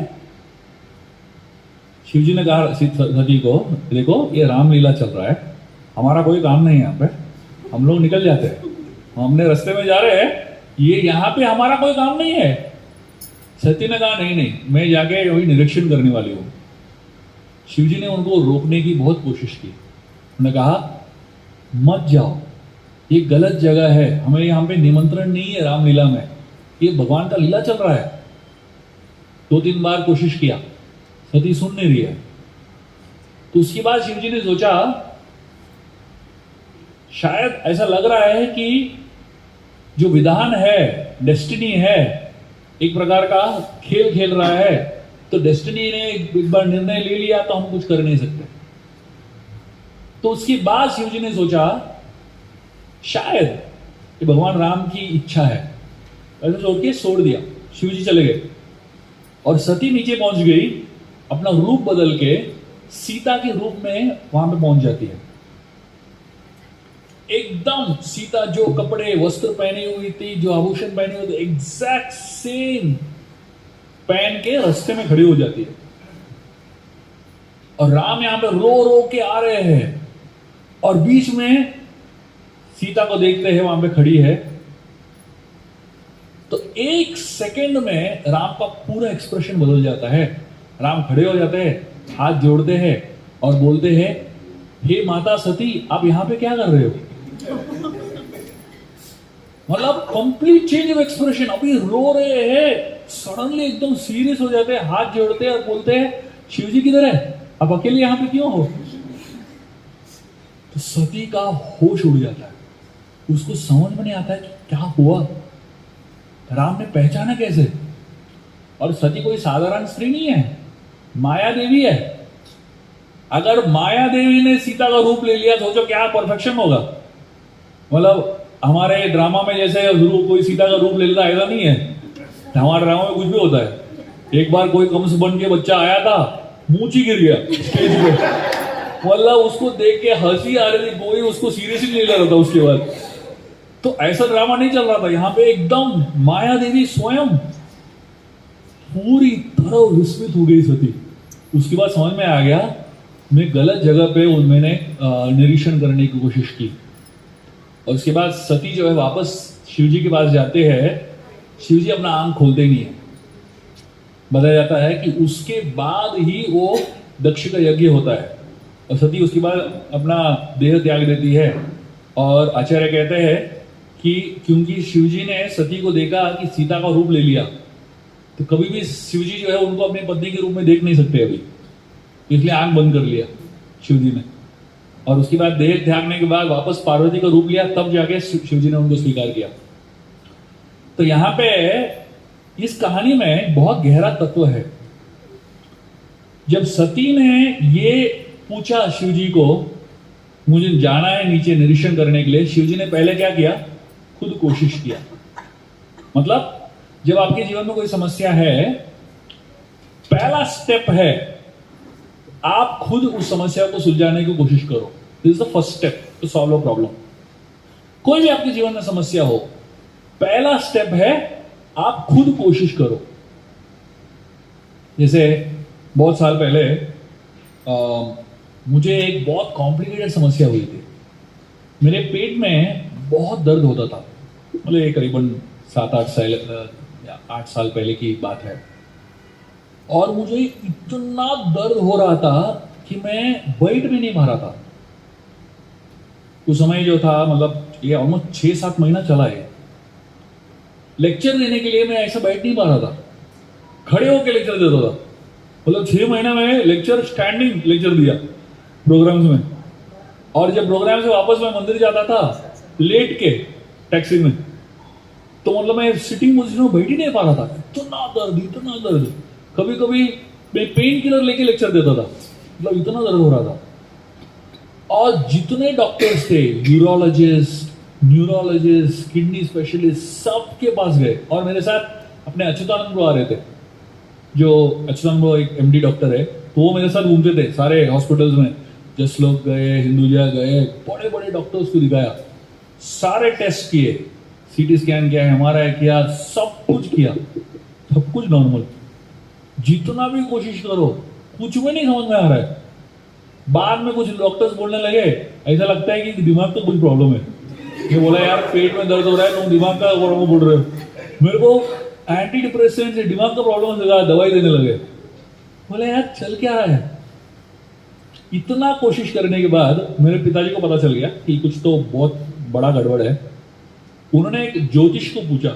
S2: शिवजी ने कहा सती को, देखो ये रामलीला चल रहा है, हमारा कोई काम नहीं है यहाँ पे, हम लोग निकल जाते हैं, हम अपने रास्ते में जा रहे हैं, ये यहाँ पे हमारा कोई काम नहीं है। सती ने कहा, नहीं नहीं, मैं जाके वही निरीक्षण करने वाली हूँ। शिवजी ने उनको रोकने की बहुत कोशिश की। उन्होंने कहा, मत जाओ, ये गलत जगह है, हमें यहाँ पे निमंत्रण नहीं है रामलीला में, ये भगवान का लीला चल रहा है। 2-3 बार कोशिश किया, सती सुन नहीं रही है। तो उसके बाद शिवजी ने सोचा, शायद ऐसा लग रहा है कि जो विधान है, डेस्टिनी है, एक प्रकार का खेल खेल रहा है, तो डेस्टिनी ने एक बार निर्णय ले लिया तो हम कुछ कर नहीं सकते। तो उसके बाद शिवजी ने सोचा, शायद कि भगवान राम की इच्छा है, ऐसा सोच के छोड़ दिया। शिवजी चले गए और सती नीचे पहुंच गई, अपना रूप बदल के सीता के रूप में वहां पे पहुंच जाती है। एकदम सीता जो कपड़े वस्त्र पहनी हुई थी, जो आभूषण पहने हुए थे, एग्जैक्ट सेम पहन के रास्ते में खड़ी हो जाती है। और राम यहां पे रो रो के आ रहे हैं और बीच में सीता को देखते हैं वहां पे खड़ी है। तो 1 सेकंड में राम का पूरा एक्सप्रेशन बदल जाता है। राम खड़े हो जाते हैं, हाथ जोड़ते हैं और बोलते हैं, हे माता सती, आप यहां पे क्या कर रहे हो? मतलब कंप्लीट चेंज ऑफ एक्सप्रेशन। अभी रो रहे हैं, सडनली एकदम सीरियस हो जाते हैं, हाथ जोड़ते हैं और बोलते हैं, शिवजी किधर है, आप अकेले यहां पे क्यों हो? तो सती का होश उड़ जाता है, उसको समझ में नहीं आता है कि क्या हुआ, राम ने पहचाना कैसे? और सती कोई साधारण स्त्री नहीं है, माया देवी है। अगर माया देवी ने सीता का रूप ले लिया, सोचो क्या परफेक्शन होगा। मतलब हमारे ड्रामा में जैसे कोई सीता का रूप ले लेता, ऐसा नहीं है। हमारे ड्रामा में कुछ भी होता है। एक बार कोई कंस बन के बच्चा आया था, मुंह ही गिर गया स्टेज पे, मतलब उसको देख के हंसी आ रही थी, कोई उसको सीरियसली नहीं ले रहा था उसके बाद। तो ऐसा ड्रामा नहीं चल रहा था, यहाँ पे एकदम माया देवी स्वयं पूरी तरह विस्मित हो गई सती। उसके बाद समझ में आ गया, मैं गलत जगह पे मैंने निरीक्षण करने की कोशिश की। और उसके बाद सती जो है वापस शिवजी के पास जाते हैं। शिवजी अपना आंख खोलते नहीं है। बताया जाता है कि उसके बाद ही वो दक्ष का यज्ञ होता है और सती उसके बाद अपना देह त्याग देती है। और आचार्य कहते हैं कि क्योंकि शिवजी ने सती को देखा कि सीता का रूप ले लिया, तो कभी भी शिवजी जो है उनको अपनी पत्नी के रूप में देख नहीं सकते अभी, इसलिए आंख बंद कर लिया शिवजी ने। और उसके बाद देह त्यागने के बाद वापस पार्वती का रूप लिया, तब जाके शिवजी ने उनको स्वीकार किया। तो यहां पे इस कहानी में बहुत गहरा तत्व है। जब सती ने ये पूछा शिवजी को, मुझे जाना है नीचे निरीक्षण करने के लिए, शिवजी ने पहले क्या किया, खुद कोशिश किया। मतलब जब आपके जीवन में कोई समस्या है, पहला स्टेप है आप खुद उस समस्या को सुलझाने की कोशिश करो। This is the first step to solve a problem. कोई भी आपके जीवन में समस्या हो, पहला स्टेप है आप खुद कोशिश करो। जैसे बहुत साल पहले मुझे एक बहुत कॉम्प्लिकेटेड समस्या हुई थी। मेरे पेट में बहुत दर्द होता था, मतलब ये करीबन 7-8 साल पहले की बात है। और मुझे इतना दर्द हो रहा था कि मैं बैठ भी नहीं पा रहा था। उस समय जो था, मतलब ये ऑलमोस्ट 6-7 महीना चला है। लेक्चर देने के लिए मैं ऐसा बैठ नहीं पा रहा था, खड़े होकर लेक्चर देता था। मतलब 6 महीना में लेक्चर, स्टैंडिंग लेक्चर दिया प्रोग्राम्स में। और जब प्रोग्राम से वापस मैं मंदिर जाता था, लेट के टैक्सी में, तो मतलब मैं सिटिंग पोजीशन में बैठ ही नहीं पा रहा था, इतना दर्द, इतना दर्द। कभी कभी मैं पेन किलर लेके लेक्चर देता था, मतलब इतना दर्द हो रहा था। और जितने डॉक्टर्स थे, यूरोलॉजिस्ट, न्यूरोलॉजिस्ट, किडनी स्पेशलिस्ट, सबके पास गए। और मेरे साथ अपने अच्युतानंद ब्रो आ रहे थे, जो अच्युतानंद ब्रो एक एमडी डॉक्टर है, तो वो मेरे साथ घूमते थे सारे हॉस्पिटल्स में। जसलोक गए, हिंदुजा गए, बड़े बड़े डॉक्टर्स को दिखाया, सारे टेस्ट किए, सीटी स्कैन किया, एमआरआई किया, सब कुछ किया, सब कुछ नॉर्मल। जितना भी कोशिश करो कुछ भी नहीं समझ में आ रहा है। बाद में कुछ डॉक्टर्स बोलने लगे, ऐसा लगता है कि दिमाग का कुछ प्रॉब्लम है। ये बोला यार पेट में दर्द हो रहा है, तुम दिमाग का प्रॉब्लम बोल रहे हो। मेरे को एंटी डिप्रेसेंट से दिमाग का प्रॉब्लम लगा, दवाई देने लगे। बोले यार चल क्या रहा है। इतना कोशिश करने के बाद मेरे पिताजी को पता चल गया कि कुछ तो बहुत बड़ा गड़बड़ है। उन्होंने एक ज्योतिष को पूछा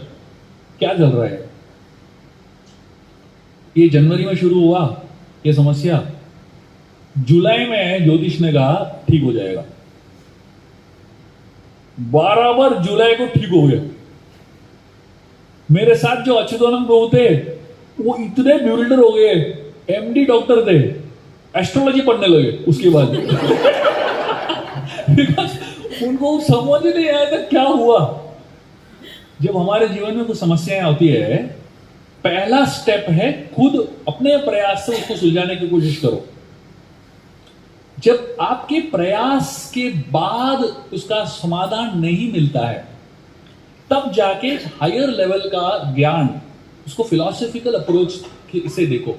S2: क्या चल रहा है, ये जनवरी में शुरू हुआ ये समस्या, जुलाई में ज्योतिष ने कहा ठीक हो जाएगा। बराबर जुलाई को ठीक हो गया। मेरे साथ जो अच्युतानंद ब्रो थे वो इतने ब्यूल्डर हो गए, एमडी डॉक्टर थे, एस्ट्रोलॉजी पढ़ने लगे उसके बाद। बिकॉज उनको समझ नहीं आया था क्या हुआ। जब हमारे जीवन में कुछ समस्याएं होती है, पहला स्टेप है खुद अपने प्रयास से उसको सुलझाने की कोशिश करो। जब आपके प्रयास के बाद उसका समाधान नहीं मिलता है, तब जाके हायर लेवल का ज्ञान, उसको फिलॉसफिकल अप्रोच से देखो।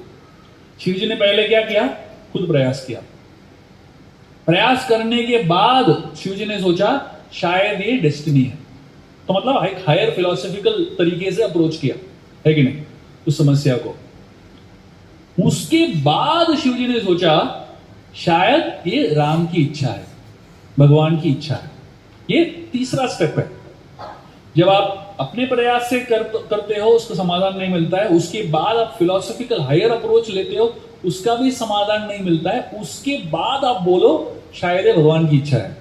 S2: शिव जी ने पहले क्या किया, खुद प्रयास किया। प्रयास करने के बाद शिव जी ने सोचा शायद ये डेस्टिनी है, तो मतलब एक हायर फिलॉसफिकल तरीके से अप्रोच किया, है कि नहीं, उस समस्या को। उसके बाद शिव जी ने सोचा शायद ये राम की इच्छा है, भगवान की इच्छा है। ये तीसरा स्टेप है। जब आप अपने प्रयास से करते हो, उसका समाधान नहीं मिलता है, उसके बाद आप फिलॉसफिकल हायर अप्रोच लेते हो, उसका भी समाधान नहीं मिलता है, उसके बाद आप बोलो शायद ये भगवान की इच्छा है।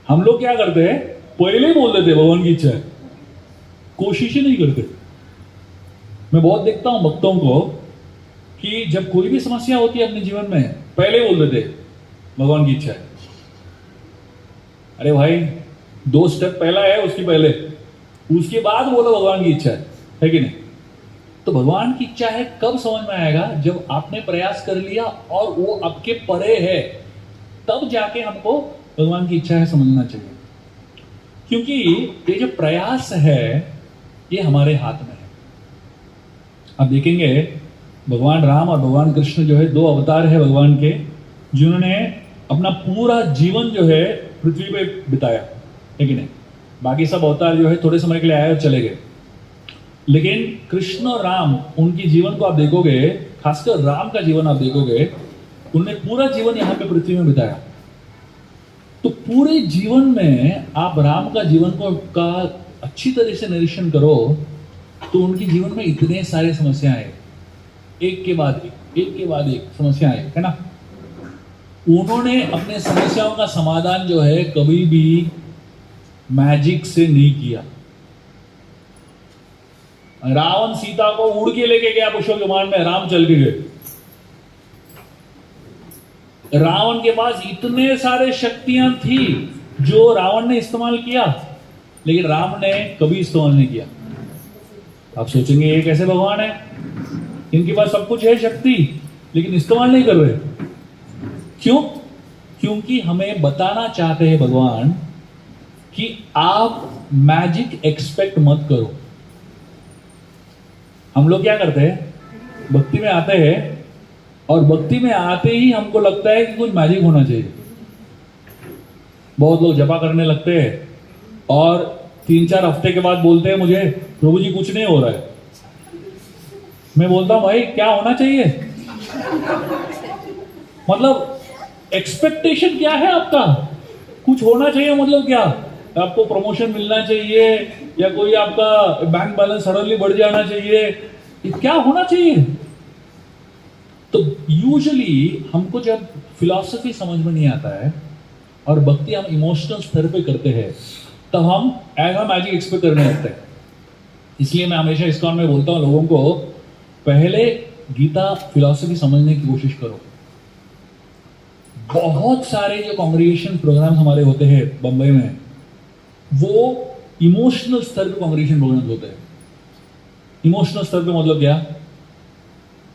S2: हम लोग क्या करते हैं, पहले ही बोल देते भगवान की इच्छा है, कोशिश ही नहीं करते। मैं बहुत देखता हूं भक्तों को कि जब कोई भी समस्या होती है अपने जीवन में, पहले बोल देते भगवान की इच्छा है। अरे भाई 2 स्टेप पहला है, उसकी पहले, उसके बाद बोलो भगवान की इच्छा है कि नहीं। तो भगवान की इच्छा है कब समझ में आएगा, जब आपने प्रयास कर लिया और वो आपके परे है, तब जाके हमको भगवान की इच्छा है समझना चाहिए। क्योंकि ये जो प्रयास है ये हमारे हाथ में है। आप देखेंगे भगवान राम और भगवान कृष्ण जो है 2 अवतार है भगवान के, जिन्होंने अपना पूरा जीवन जो है पृथ्वी पे बिताया, है कि नहीं। बाकी सब अवतार जो है थोड़े समय के लिए आए और चले गए, लेकिन कृष्ण और राम, उनकी जीवन को आप देखोगे, खासकर राम का जीवन आप देखोगे, उन्होंने पूरा जीवन यहाँ पे पृथ्वी में बिताया। तो पूरे जीवन में आप राम का जीवन का अच्छी तरह से निरीक्षण करो, तो उनके जीवन में इतने सारे समस्याएं हैं, एक के बाद एक समस्याएं, है ना। उन्होंने अपने समस्याओं का समाधान जो है कभी भी मैजिक से नहीं किया। रावण सीता को उड़ के लेके गया पुष्पक विमान में, राम चल के गए। रावण के पास इतने सारे शक्तियां थी जो रावण ने इस्तेमाल किया, लेकिन राम ने कभी इस्तेमाल नहीं किया। आप सोचेंगे ये कैसे भगवान है, इनके पास सब कुछ है शक्ति, लेकिन इस्तेमाल नहीं कर रहे। क्यों? क्योंकि हमें बताना चाहते हैं भगवान कि आप मैजिक एक्सपेक्ट मत करो। हम लोग क्या करते हैं, भक्ति में आते हैं और भक्ति में आते ही हमको लगता है कि कुछ मैजिक होना चाहिए। बहुत लोग जपा करने लगते हैं और 3-4 हफ्ते के बाद बोलते हैं मुझे प्रभु जी कुछ नहीं हो रहा है। मैं बोलता हूं भाई क्या होना चाहिए, मतलब एक्सपेक्टेशन क्या है आपका, कुछ होना चाहिए मतलब क्या, आपको प्रमोशन मिलना चाहिए या कोई आपका बैंक बैलेंस सडनली बढ़ जाना चाहिए, क्या होना चाहिए। तो यूजुअली हमको जब फिलॉसफी समझ में नहीं आता है और भक्ति हम इमोशनल स्तर पे करते हैं, तब हम ऐसा मैजिक एक्सपेक्ट करने लगते हैं। इसलिए मैं हमेशा इस्कॉन में बोलता हूँ लोगों को, पहले गीता फिलॉसफी समझने की कोशिश करो। बहुत सारे जो कांग्रेगेशन प्रोग्राम्स हमारे होते हैं बंबई में, वो इमोशनल स्तर पे कांग्रेगेशन प्रोग्राम्स होते हैं। इमोशनल स्तर पे मतलब क्या?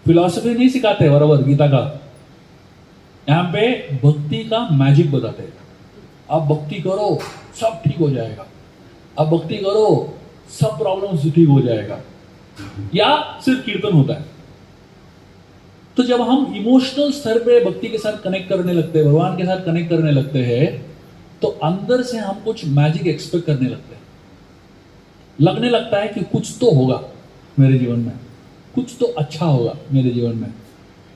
S2: फिलॉसफी नहीं सिखाते बराबर गीता का, यहाँ पे भक्ति का मैजिक बताते हैं। आप भक्ति करो सब ठीक हो जाएगा, आप भक्ति करो सब प्रॉब्लम ठीक हो जाएगा, या सिर्फ कीर्तन होता है। तो जब हम इमोशनल स्तर पे भक्ति के साथ कनेक्ट करने लगते हैं, भगवान के साथ कनेक्ट करने लगते हैं, तो अंदर से हम कुछ मैजिक एक्सपेक्ट करने लगते हैं। लगने लगता है कि कुछ तो होगा मेरे जीवन में, कुछ तो अच्छा होगा मेरे जीवन में।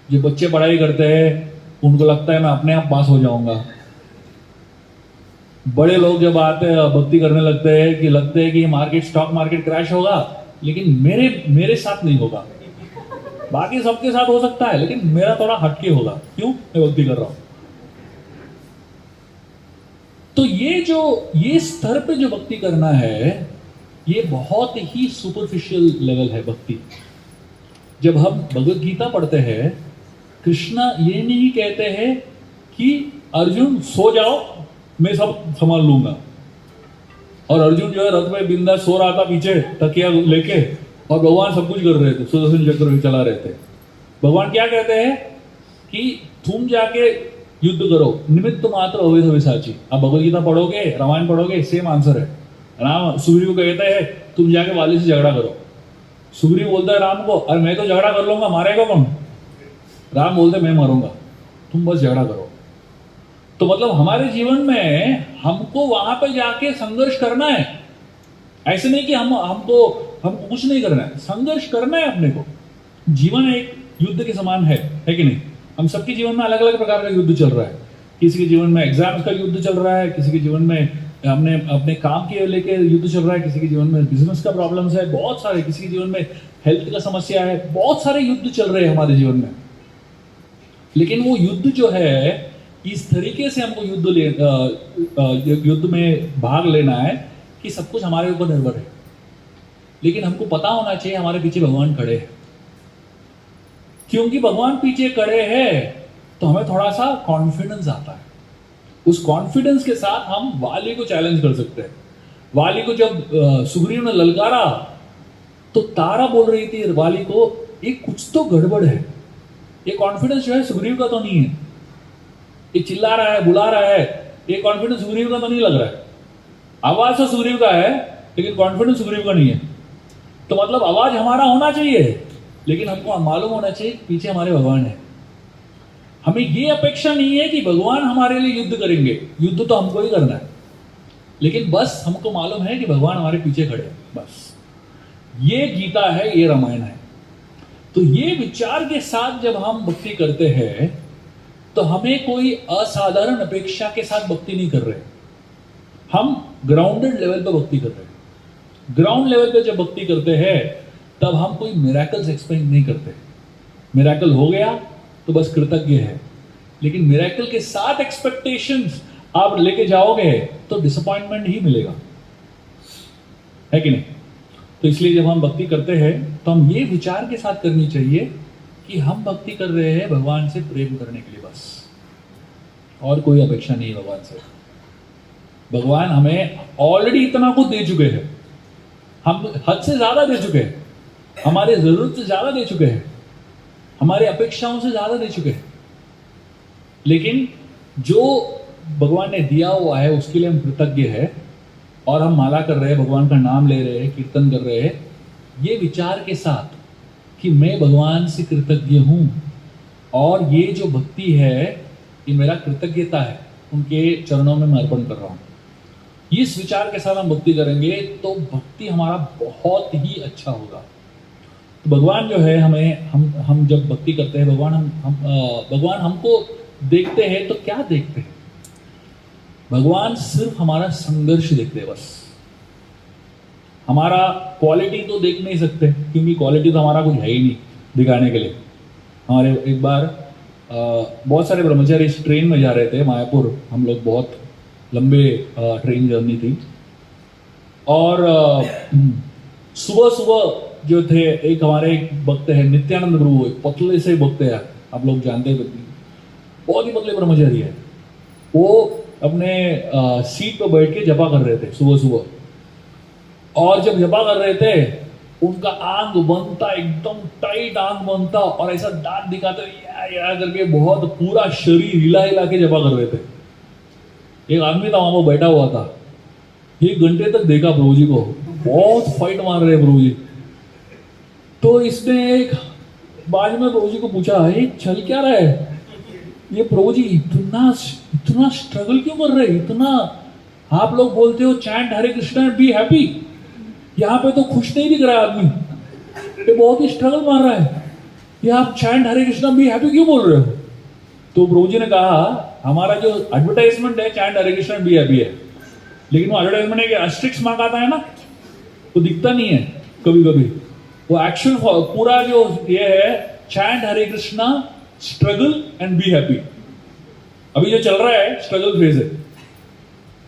S2: जो बच्चे पढ़ाई करते हैं उनको लगता है मैं अपने आप पास हो जाऊंगा। बड़े लोग जब आते हैं भक्ति करने लगते हैं कि स्टॉक मार्केट क्रैश होगा, लेकिन मेरे साथ नहीं होगा। बाकी सबके साथ हो सकता है, लेकिन मेरा थोड़ा हटके होगा। क्यों? मैं भक्ति कर रहा हूं। तो ये स्तर पे जो भक्ति करना है, ये बहुत ही सुपरफिशियल लेवल है भक्ति। जब हम भगवत गीता पढ़ते हैं, कृष्णा ये नहीं कहते हैं कि अर्जुन सो जाओ मैं सब संभाल लूंगा। और अर्जुन जो है रथ में बिंदा सो रहा था पीछे तकिया लेके, और भगवान सब कुछ कर रहे थे, सुदर्शन चक्र भी चला रहे थे। भगवान क्या कहते हैं कि तुम जाके युद्ध करो, निमित्त मात्र अवैध विसाची। आप भगवत गीता पढ़ोगे, रामायण पढ़ोगे, सेम आंसर है। राम सुग्रीव कहते हैं तुम जाके वाली से झगड़ा करो। सुग्रीव बोलता है राम को, अरे मैं तो झगड़ा कर लूंगा, मारेगा कौन? राम बोलते मैं मरूंगा, तुम बस झगड़ा करो। तो मतलब हमारे जीवन में हमको वहां पे जाके संघर्ष करना है। ऐसे नहीं कि हमको कुछ नहीं करना है, संघर्ष करना है अपने को। जीवन एक युद्ध के समान है कि नहीं? हम सबके जीवन में अलग अलग प्रकार का युद्ध चल रहा है। किसी के जीवन में एग्जाम्स का युद्ध चल रहा है, किसी के जीवन में अपने काम के लेके युद्ध चल रहा है, किसी के जीवन में बिजनेस का प्रॉब्लम्स है, बहुत सारे, किसी के जीवन में हेल्थ का समस्या है, बहुत सारे युद्ध चल रहे हैं हमारे जीवन में। लेकिन वो युद्ध जो है, इस तरीके से हमको युद्ध में भाग लेना है कि सब कुछ हमारे ऊपर निर्भर है। लेकिन हमको पता होना चाहिए हमारे पीछे भगवान खड़े हैं। क्योंकि भगवान पीछे खड़े हैं तो हमें थोड़ा सा कॉन्फिडेंस आता है। उस कॉन्फिडेंस के साथ हम वाली को चैलेंज कर सकते हैं। वाली को जब सुग्रीव ने ललकारा तो तारा बोल रही थी वाली को, ये कुछ तो गड़बड़ है। ये कॉन्फिडेंस जो है सुग्रीव का तो नहीं है, ये चिल्ला रहा है, बुला रहा है, ये कॉन्फिडेंस सुग्रीव का तो नहीं लग रहा है। आवाज तो सुग्रीव का है, लेकिन कॉन्फिडेंस सुग्रीव का नहीं है। तो मतलब आवाज हमारा होना चाहिए, लेकिन हमको मालूम होना चाहिए कि पीछे हमारे भगवान है। हमें ये अपेक्षा नहीं है कि भगवान हमारे लिए युद्ध करेंगे, युद्ध तो हमको ही करना है, लेकिन बस हमको मालूम है कि भगवान हमारे पीछे खड़े हैं। बस ये गीता है, ये रामायण है। तो ये विचार के साथ जब हम भक्ति करते हैं तो हमें कोई असाधारण अपेक्षा के साथ भक्ति नहीं कर रहे, हम ग्राउंडेड लेवल पर भक्ति कर रहे हैं। ग्राउंड लेवल पे जब भक्ति करते हैं तब हम कोई मिरेकल्स एक्सपेक्ट नहीं करते। मिरेकल हो गया तो बस कृतज्ञ है, लेकिन मिरेकल के साथ एक्सपेक्टेशंस आप लेके जाओगे तो डिसअपॉइंटमेंट ही मिलेगा, है कि नहीं? तो इसलिए जब हम भक्ति करते हैं तो हम ये विचार के साथ करनी चाहिए कि हम भक्ति कर रहे हैं भगवान से प्रेम करने के लिए, बस, और कोई अपेक्षा नहीं है भगवान से। भगवान हमें ऑलरेडी इतना कुछ दे चुके हैं, हम हद से ज्यादा दे चुके हैं, हमारे जरूरत से ज्यादा दे चुके हैं, हमारे अपेक्षाओं से ज्यादा दे चुके हैं। लेकिन जो भगवान ने दिया हुआ है उसके लिए हम कृतज्ञ है, और हम माला कर रहे हैं, भगवान का नाम ले रहे हैं, कीर्तन कर रहे हैं, ये विचार के साथ कि मैं भगवान से कृतज्ञ हूं, और ये जो भक्ति है ये मेरा कृतज्ञता है, उनके चरणों में मैं अर्पण कर रहा हूं। इस विचार के साथ हम भक्ति करेंगे तो भक्ति हमारा बहुत ही अच्छा होगा। तो भगवान जो है हम जब भक्ति करते हैं, भगवान हमको देखते हैं तो क्या देखते हैं? भगवान सिर्फ हमारा संघर्ष देखते हैं, बस। हमारा क्वालिटी तो देख नहीं सकते, क्योंकि क्वालिटी तो हमारा कुछ है ही नहीं दिखाने के लिए। हमारे एक बार बहुत सारे ब्रह्मचारी इस ट्रेन में जा रहे थे मायापुर, हम लोग बहुत लंबे ट्रेन जर्नी थी, और सुबह सुबह जो थे, एक हमारे एक भक्त है नित्यानंद प्रभु, एक पतले से भक्त है, आप लोग जानते हैं, बहुत ही पतले ब्रह्मचारी है। वो अपने सीट पर बैठ के जपा कर रहे थे सुबह सुबह, और जब जपा कर रहे थे उनका आंख बनता, एकदम टाइट आंख बनता, और ऐसा दांत दिखाते या करके बहुत पूरा शरीर हिला हिला के जपा कर रहे थे। एक आदमी था वहां पर बैठा हुआ था, 1 घंटे तक देखा प्रभु जी को, बहुत फाइट मार रहे प्रभु जी। तो इसने एक बाद में प्रभु जी को पूछा, ये चल क्या रहा है ये प्रभु जी, इतना स्ट्रगल क्यों कर रहे, इतना आप लोग बोलते हो chant Hare Krishna and be happy, यहाँ पे तो खुश नहीं दिख रहा है आदमी, ये बहुत ही स्ट्रगल मार रहा है, ये आप chant Hare Krishna be happy क्यों बोल रहे हो? तो प्रभु जी ने कहा, हमारा जो एडवर्टाइजमेंट है chant Hare Krishna be happy है, लेकिन वो एडवर्टाइजमेंट एक एस्ट्रिक्स मार्क आता है ना, वो दिखता नहीं है कभी कभी, वो एक्चुअल पूरा जो ये है chant Hare Krishna struggle and B happy, अभी जो चल रहा है स्ट्रगल फेज है,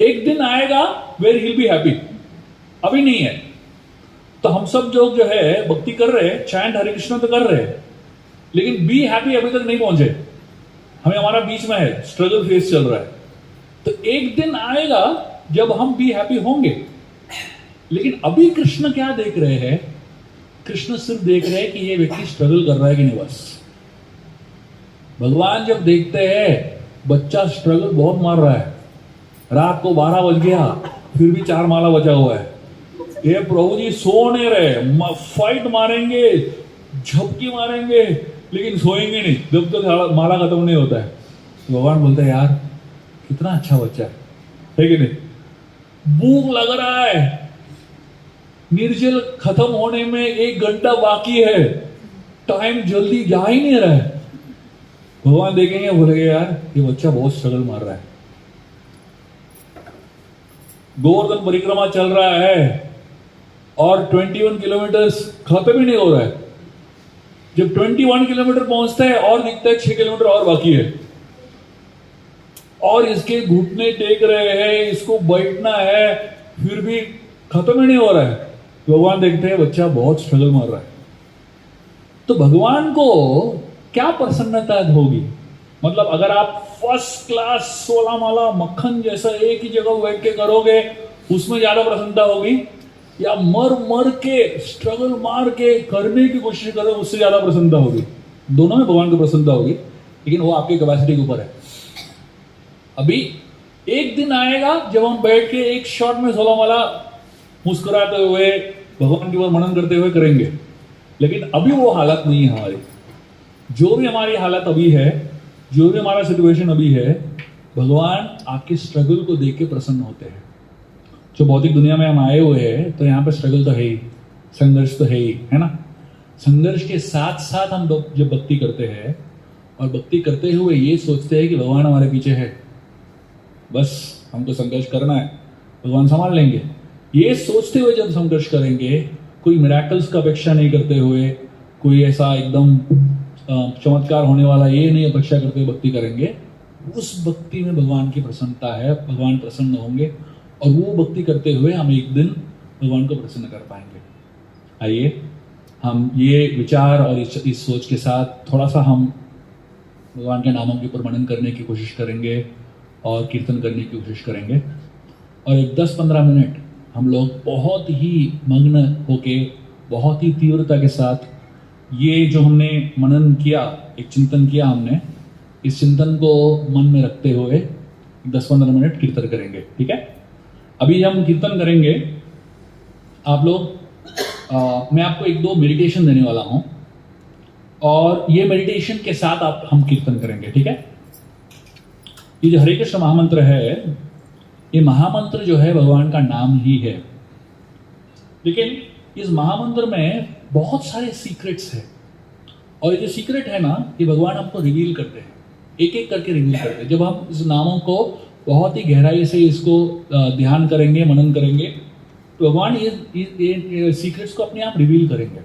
S2: एक दिन आएगा where he will be happy, अभी नहीं है। तो हम सब जो है भक्ति कर रहे हैं, चैंट हरे कृष्णा तो कर रहे हैं, लेकिन बी हैप्पी अभी तक नहीं पहुंचे, हमें हमारा बीच में है, स्ट्रगल फेज चल रहा है। तो एक दिन आएगा जब हम बी हैप्पी होंगे, लेकिन अभी कृष्ण क्या देख रहे हैं? कृष्ण सिर्फ देख रहे हैं कि ये व्यक्ति स्ट्रगल कर रहा है कि नहीं, बस। भगवान जब देखते हैं बच्चा स्ट्रगल बहुत मार रहा है, रात को 12 बज गया फिर भी 4 माला बचा हुआ है, ये प्रभु जी सो नहीं रहे, फाइट मारेंगे, झपकी मारेंगे, लेकिन सोएंगे नहीं जब तक माला खत्म नहीं होता है। भगवान बोलते हैं, यार कितना अच्छा बच्चा है कि नहीं, भूख लग रहा है, निर्जल खत्म होने में 1 घंटा बाकी है, टाइम जल्दी जा ही नहीं रहा है। भगवान देखेंगे, बोलेंगे यार ये बच्चा बहुत स्ट्रगल मार रहा है। गोवर्धन परिक्रमा चल रहा है और 21 किलोमीटर खत्म ही नहीं हो रहा है, जब 21 किलोमीटर पहुंचता है और दिखता है 6 किलोमीटर और बाकी है, और इसके घुटने टेक रहे हैं, इसको बैठना है, फिर भी खत्म ही नहीं हो रहा है। भगवान देखते हैं बच्चा बहुत स्ट्रगल मार रहा है। तो भगवान को क्या प्रसन्नता होगी? मतलब अगर आप फर्स्ट क्लास 16 माला मक्खन जैसा एक ही जगह बैठ के करोगे, उसमें ज्यादा प्रसन्नता होगी, या मर मर के स्ट्रगल मार के करने की कोशिश करो, उससे ज्यादा प्रसन्नता होगी? दोनों में भगवान की प्रसन्नता होगी, लेकिन वो आपकी कैपेसिटी के ऊपर है। अभी एक दिन आएगा जब हम बैठ के एक शॉट में 16 माला मुस्कुराते हुए भगवान की ओर मनन करते हुए करेंगे, लेकिन अभी वो हालत नहीं है हमारी। जो भी हमारी हालत अभी है, जो भी हमारा सिचुएशन अभी है, भगवान आपके स्ट्रगल को देख के प्रसन्न होते हैं। जो भौतिक दुनिया में हम आए हुए हैं, तो यहाँ पे स्ट्रगल तो है ही, संघर्ष तो है ही, है ना। संघर्ष के साथ साथ हम जब भक्ति करते हैं, और भक्ति करते हुए ये सोचते हैं कि भगवान हमारे पीछे है, बस हमको संघर्ष करना है, भगवान संभाल लेंगे, ये सोचते हुए जब संघर्ष करेंगे, कोई मिराकल्स का अपेक्षा नहीं करते हुए, कोई ऐसा एकदम चमत्कार होने वाला ये नहीं अपेक्षा करते हुए भक्ति करेंगे, उस भक्ति में भगवान की प्रसन्नता है, भगवान प्रसन्न होंगे, और वो भक्ति करते हुए हम एक दिन भगवान को प्रसन्न कर पाएंगे। आइए हम ये विचार और इस सोच के साथ थोड़ा सा हम भगवान के नामों के ऊपर मनन करने की कोशिश करेंगे और कीर्तन करने की कोशिश करेंगे, और एक 10-15 मिनट हम लोग बहुत ही मग्न होके, बहुत ही तीव्रता के साथ ये जो हमने मनन किया, एक चिंतन किया हमने, इस चिंतन को मन में रखते हुए 10-15 मिनट कीर्तन करेंगे। ठीक है, अभी हम कीर्तन करेंगे। आप लोग मैं आपको 1-2 मेडिटेशन देने वाला हूं, और ये मेडिटेशन के साथ हम कीर्तन करेंगे। ठीक है, ये जो हरे कृष्ण महामंत्र है, ये महामंत्र जो है भगवान का नाम ही है, लेकिन इस महामंत्र में बहुत सारे सीक्रेट्स हैं, और ये जो सीक्रेट है ना, ये भगवान हमको रिवील करते हैं, एक एक करके रिवील करते हैं। जब हम इस नामों को बहुत ही गहराई से इसको ध्यान करेंगे, मनन करेंगे, तो भगवान ये सीक्रेट्स को अपने आप रिवील करेंगे।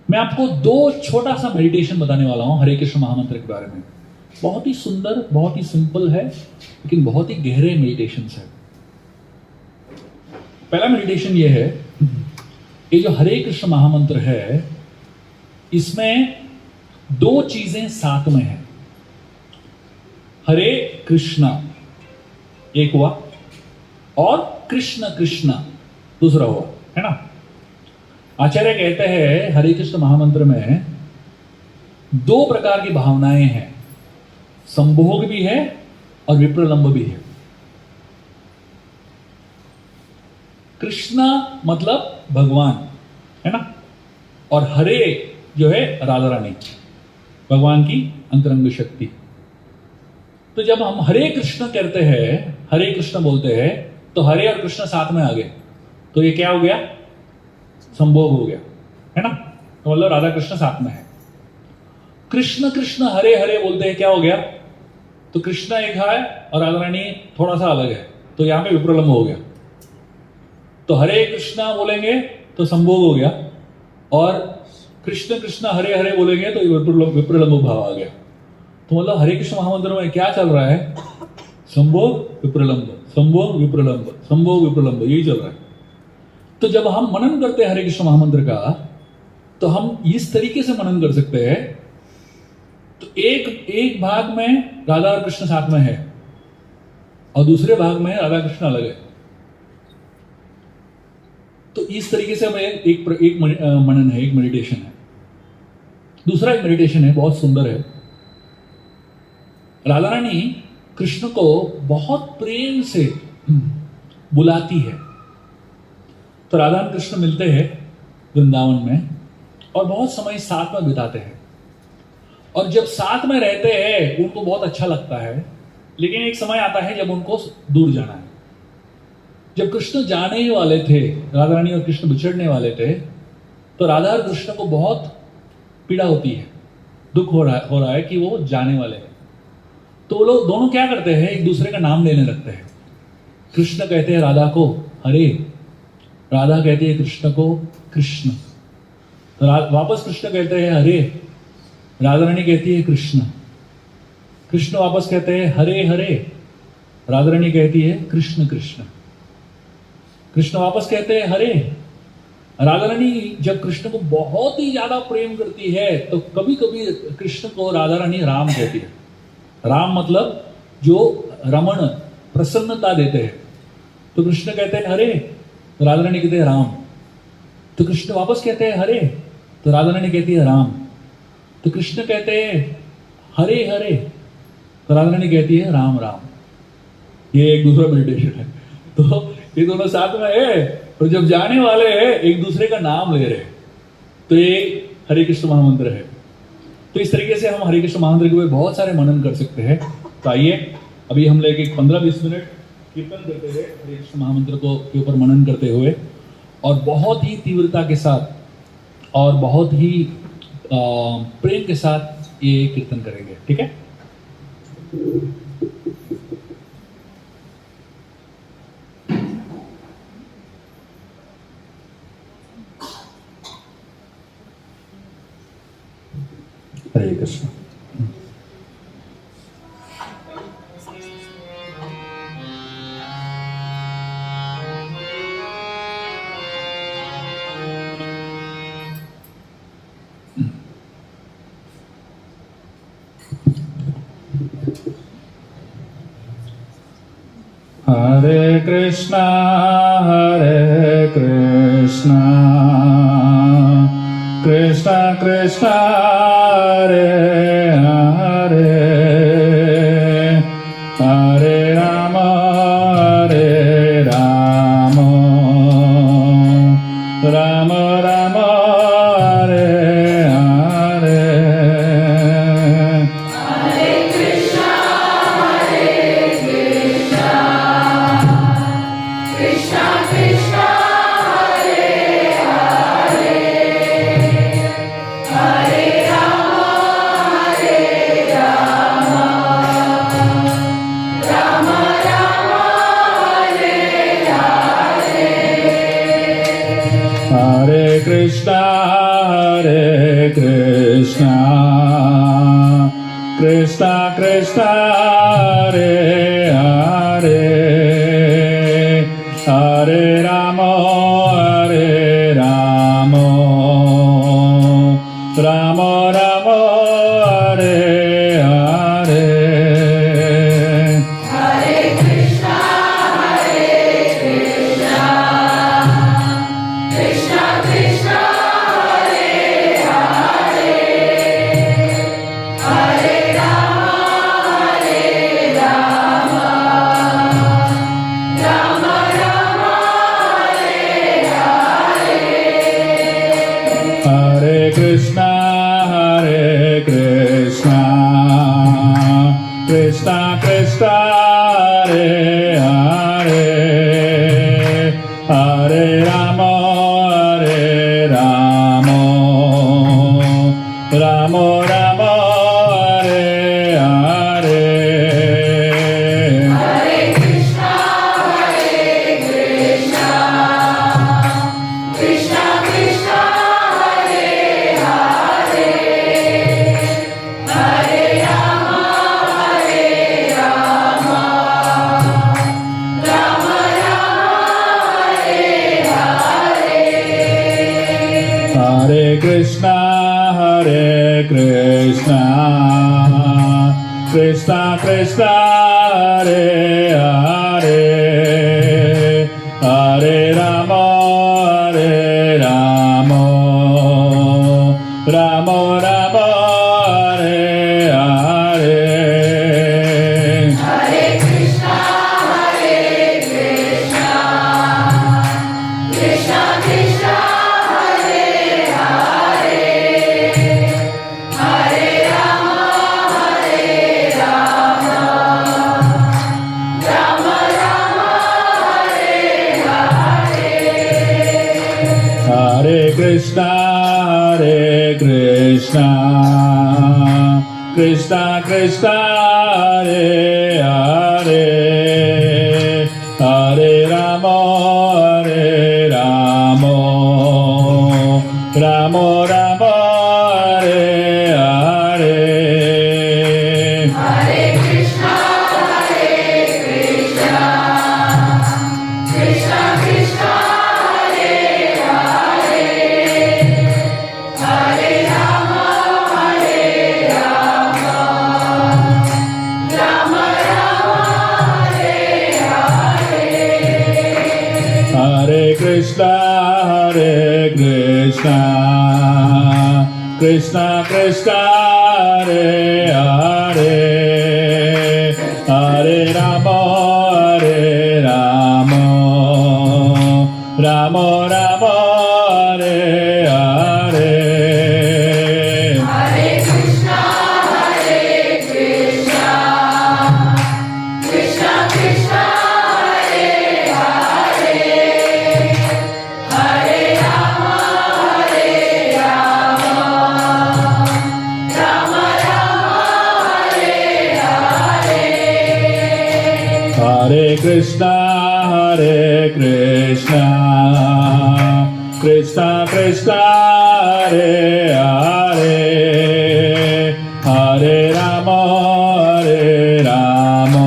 S2: मैं आपको 2 छोटा सा मेडिटेशन बताने वाला हूं हरे कृष्ण महामंत्र के बारे में। बहुत ही सुंदर, बहुत ही सिंपल है, लेकिन बहुत ही गहरे मेडिटेशंस है। पहला मेडिटेशन ये है ये जो हरे कृष्ण महामंत्र है, इसमें दो चीजें साथ में है। हरे कृष्णा एक हुआ और कृष्ण कृष्ण दूसरा हुआ, है ना। आचार्य कहते हैं हरे कृष्ण महामंत्र में दो प्रकार की भावनाएं हैं, संभोग भी है और विप्रलंब भी है। कृष्णा मतलब भगवान, है ना, और हरे जो है राधा रानी, भगवान की अंतरंग शक्ति। तो जब हम हरे कृष्ण कहते हैं, हरे कृष्ण बोलते हैं, तो हरे और कृष्ण साथ में आ गए, तो ये क्या हो गया, संभोग हो गया, है ना। तो मतलब राधा कृष्ण साथ में है। कृष्ण कृष्ण हरे हरे बोलते हैं, क्या हो गया, तो कृष्ण एक है और राधा रानी थोड़ा सा अलग है, तो यहां पे विप्रलंब हो गया। तो हरे कृष्णा बोलेंगे तो संभोग हो गया, और कृष्ण कृष्ण हरे हरे बोलेंगे तो विप्रलंब भाव आ गया। तो मतलब हरे कृष्ण महामंत्र में क्या चल रहा है, संभोग विप्रलंब, संभोग विप्रलंब, संभोग विप्रलंब, यही चल रहा है। तो जब हम मनन करते हैं हरे कृष्ण महामंत्र का, तो हम इस तरीके से मनन कर सकते हैं। तो एक भाग में राधा और कृष्ण साथ में है और दूसरे भाग में राधा कृष्ण अलग है। तो इस तरीके से हमें एक मनन है, एक मेडिटेशन है। दूसरा एक मेडिटेशन है, बहुत सुंदर है। राधा रानी कृष्ण को बहुत प्रेम से बुलाती है। तो राधा और कृष्ण मिलते हैं वृंदावन में और बहुत समय साथ में बिताते हैं, और जब साथ में रहते हैं उनको बहुत अच्छा लगता है। लेकिन एक समय आता है जब उनको दूर जाना है। जब कृष्ण जाने ही वाले थे, राधा रानी और कृष्ण बिछड़ने वाले थे, तो राधा और कृष्ण को बहुत पीड़ा होती है, दुख हो रहा है कि वो जाने वाले हैं। तो वो लोग दोनों क्या करते हैं, एक दूसरे का नाम लेने लगते हैं। कृष्ण कहते हैं राधा को हरे, राधा कहती है कृष्ण को कृष्ण। तो वापस कृष्ण कहते हैं हरे, राधा रानी कहती है कृष्ण। कृष्ण वापस कहते हैं हरे हरे, राधा रानी कहती है कृष्ण कृष्ण। कृष्ण वापस कहते हैं हरे। राधा रानी जब कृष्ण को बहुत ही ज्यादा प्रेम करती है, तो कभी कभी कृष्ण को राधा रानी राम कहती है। राम मतलब जो रमण, प्रसन्नता देते हैं। तो कृष्ण कहते हैं हरे, तो राधा रानी कहते हैं राम। तो कृष्ण वापस कहते हैं हरे, तो राधा रानी कहती है राम। तो कृष्ण कहते हैं हरे हरे, तो राधा रानी कहती है राम राम। ये एक दूसरा मेडिटेशन है। तो ये दोनों साथ में है, और जब जाने वाले हैं एक दूसरे का नाम ले रहे हैं, तो ये हरे कृष्ण महामंत्र है। तो इस तरीके से हम हरे कृष्ण महामंत्र के ऊपर बहुत सारे मनन कर सकते हैं। तो आइए अभी हम लेके 15-20 मिनट कीर्तन करते हुए हरे कृष्ण महामंत्र को के ऊपर मनन करते हुए, और बहुत ही तीव्रता के साथ और बहुत ही प्रेम के साथ ये कीर्तन करेंगे, ठीक है। हरे कृष्ण। हरे कृष्णा कृष्णा कृष्णा हरे हरे, हरे राम राम राम हरे हरे।
S1: हरे कृष्णा कृष्णा कृष्णा हरे हरे, हरे राम राम राम हरे हरे।
S2: हरे कृष्णा कृष्णा कृष्णा हरे हरे, हरे Ram Ramo Ramo Hare Hare
S1: Hare Krishna, Krishna Krishna, Hare Hare, Hare Rama, Rama Rama,
S2: Hare Krishna, Krishna Krishna, Hare Hare, Hare Rama, Rama Rama, Hare Hare.
S1: Hare Krishna, Krishna Krishna, Hare Hare, Hare Rama, Rama Rama,
S2: Hare Krishna, Krishna Krishna, Hare Hare, Hare Rama, Rama Rama, Hare Hare.
S1: Hare Krishna, Krishna Krishna, Hare Hare, Hare Rama, Rama Rama,
S2: Hare Krishna, Krishna Krishna, Hare Hare, Hare Rama, Rama Rama, Hare Hare.
S1: Hare Krishna, Krishna Krishna, Hare Hare, Hare Rama, Rama Rama,
S2: Hare Krishna, Krishna Krishna, Hare Hare, Hare Rama, Rama Rama, Hare Hare.
S1: Hare Krishna, Krishna Krishna, Hare Hare, Hare Rama, Rama Rama,
S2: Hare Krishna, Krishna Krishna, Hare Hare, Hare Rama,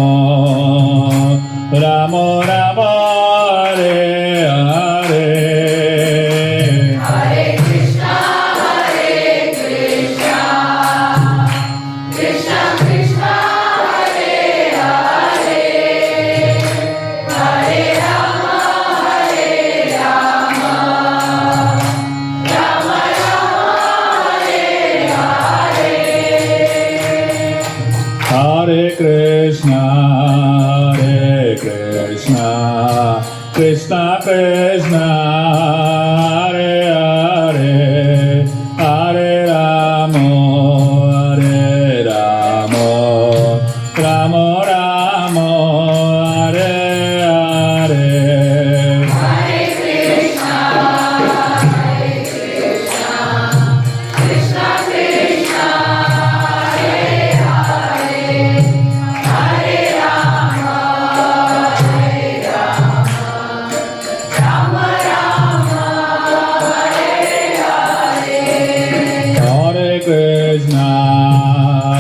S2: Rama Rama, Hare Hare.
S1: Hare Krishna, Krishna Krishna, Hare Hare, Hare Rama, Rama Rama,
S2: Hare Krishna, Krishna Krishna, Hare Hare, Hare Rama, Rama Rama, Hare Hare.
S1: Hare Krishna, Krishna Krishna, Hare Hare, Hare Rama, Rama Rama,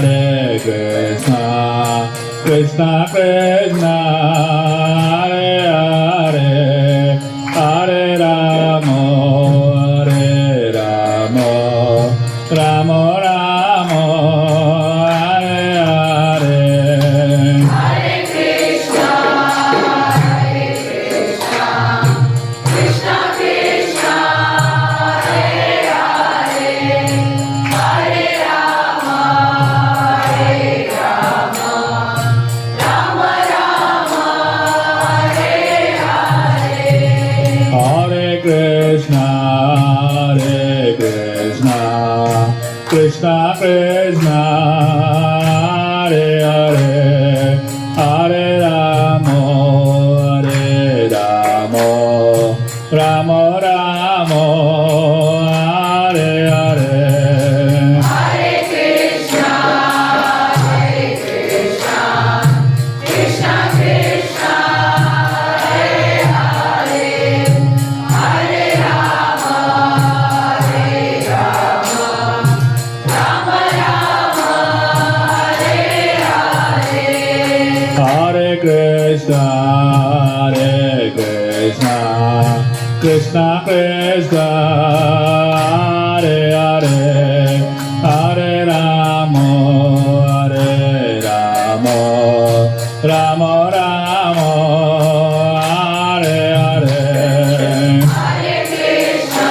S2: Hare Krishna, Krishna Krishna, Hare Hare, Hare Rama, Krishna Krishna Hare Hare Hare Ramo Ramo Ramo Hare Hare
S1: Hare Krishna, Krishna Krishna, Hare Hare, Hare Rama, Rama Rama, Hare Hare.
S2: Hare Krishna, Krishna Krishna, Hare Hare, Hare Rama, Rama Rama, Hare Hare.
S1: Hare Krishna,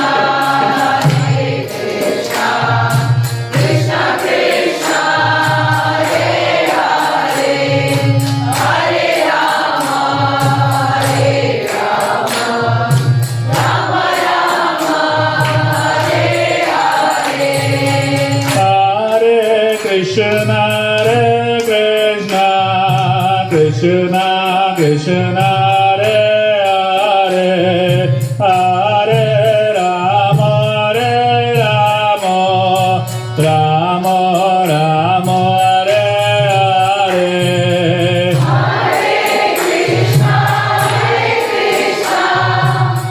S1: Krishna Krishna, Hare Hare, Hare Rama, Rama Rama, Hare Hare.
S2: Hare Krishna, Krishna Krishna, Hare Hare, Hare Rama, Rama Rama, Hare Hare.
S1: Hare Krishna,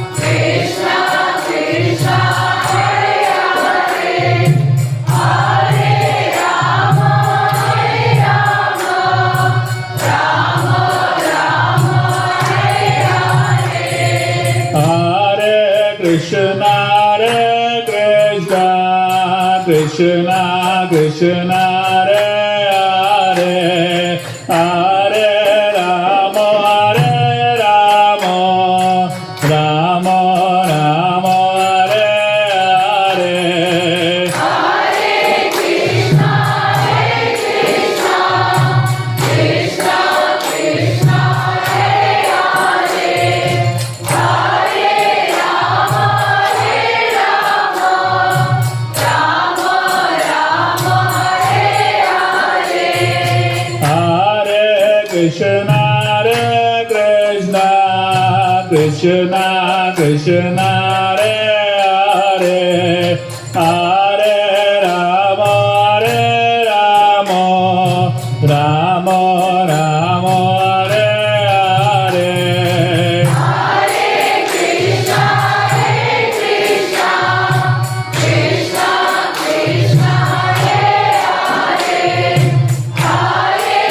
S1: Krishna Krishna, Hare Hare, Hare Rama, Rama Rama, Hare Hare.
S2: Hare Krishna, Krishna Krishna, Hare Hare, Hare Rama, Rama Rama, Hare Hare.
S1: Hare Krishna, Krishna Krishna, Hare Hare, Hare Rama, Rama Rama, Hare Hare.
S2: Hare Krishna, Krishna Krishna, Hare Hare, Hare Rama, Rama Rama, Hare Hare.
S1: Hare Krishna, Krishna Krishna, Hare Hare, Hare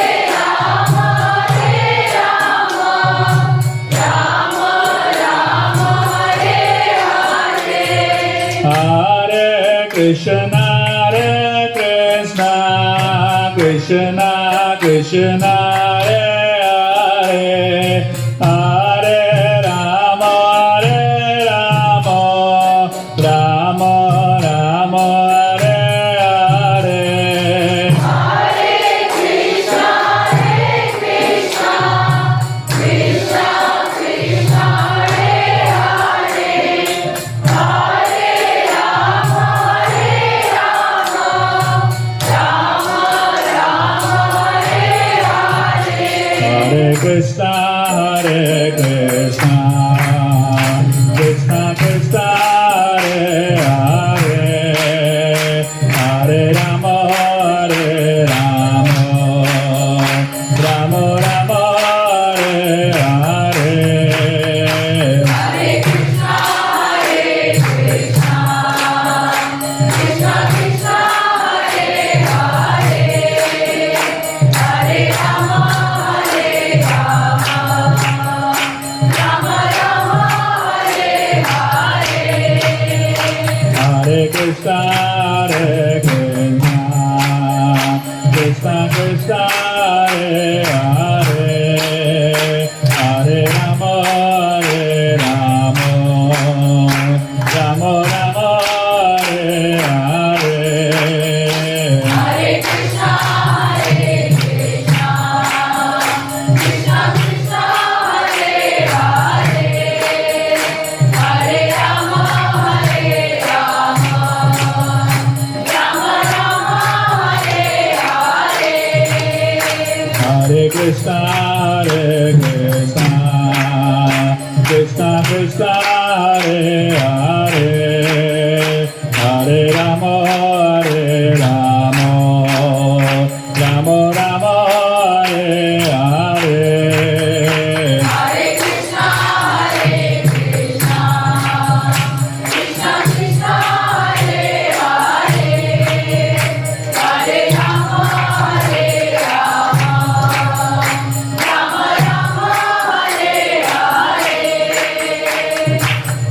S1: Rama, Rama Rama, Hare Hare.
S2: Hare Krishna, Krishna Krishna, Hare Hare, Hare Rama, Rama Rama, Hare Hare.
S1: Hare Krishna, Krishna Krishna, Hare Hare, Hare Rama, Rama Rama, Hare Hare.
S2: Hare Krishna, Krishna Krishna, Hare Hare, Hare Rama, Rama Rama, Hare Hare.
S1: Hare Krishna, Krishna Krishna, Hare Hare, Hare Rama, Rama Rama, Hare Hare.
S2: Hare Krishna, Krishna Krishna, Hare Hare, Hare Rama, Rama Rama, Hare Hare.
S1: Hare Krishna, Krishna Krishna, Hare Hare, Hare Rama, Rama
S2: Krishna Hare Hare Hare Rama Hare Rama Rama Rama Hare Hare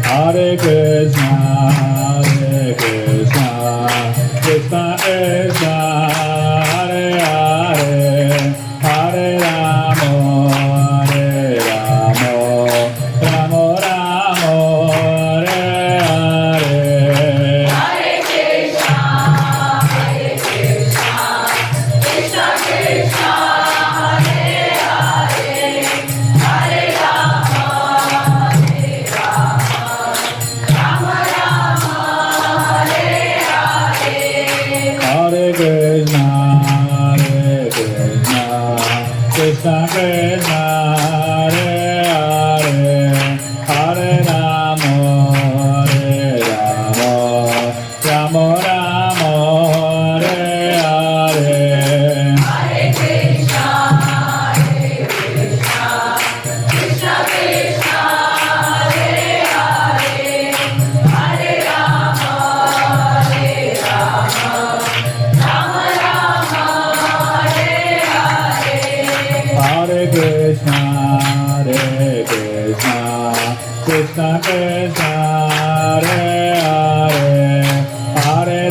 S1: Hare Krishna, Hare Krishna, Krishna Krishna, Hare Hare, Hare Rama, Hare Rama, Rama Rama, Hare Hare.
S2: Hare Krishna, Krishna Krishna, Hare Hare, Hare Rama, Rama Rama, Hare Hare.
S1: Hare Krishna, Krishna Krishna, Hare Hare, Hare Rama, Rama Rama, Hare Hare.
S2: Hare Krishna, Krishna Krishna, Hare Hare, Hare Rama, Rama Rama, Hare Hare.
S1: Hare Krishna, Krishna Krishna, Hare Hare, Hare Rama, Rama Rama, Hare Hare.
S2: Hare Krishna, Krishna Krishna, Hare Hare, Hare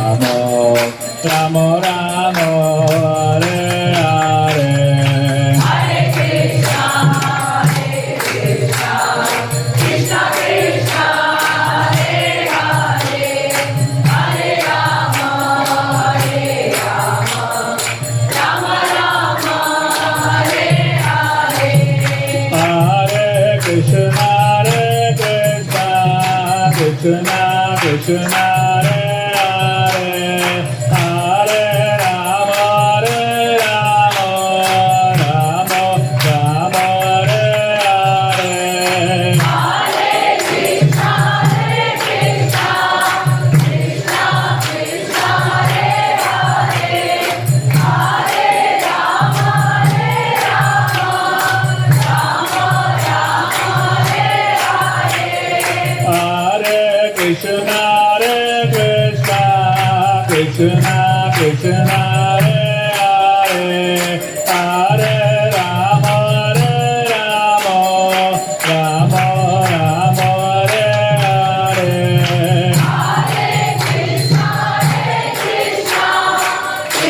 S2: Rama, Rama Rama, Hare Hare.
S1: Hare Krishna, Krishna Krishna, Hare Hare, Hare Rama, Rama Rama, Hare Hare.
S2: Hare Krishna, Krishna Krishna, Hare Hare, Hare Rama, Rama Rama, Hare Hare.
S1: Hare Krishna, Krishna Krishna, Hare Hare, Hare Rama, Rama Rama, Hare Hare.
S2: Hare Krishna, Krishna Krishna, Hare Hare, Hare Rama, Rama Rama, Hare Hare.
S1: Hare Krishna,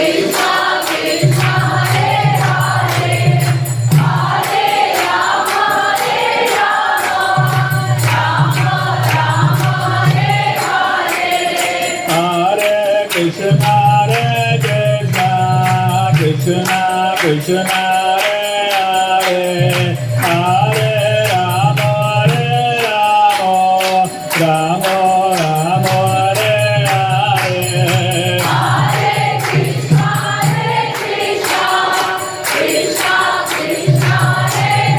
S1: Krishna Krishna, Hare Hare, Hare Rama, Rama Rama, Hare Hare.
S2: Hare Krishna, Krishna Krishna, Hare Hare, Hare Rama, Rama Rama, Hare Hare.
S1: Hare Krishna, Krishna Krishna, Hare Hare,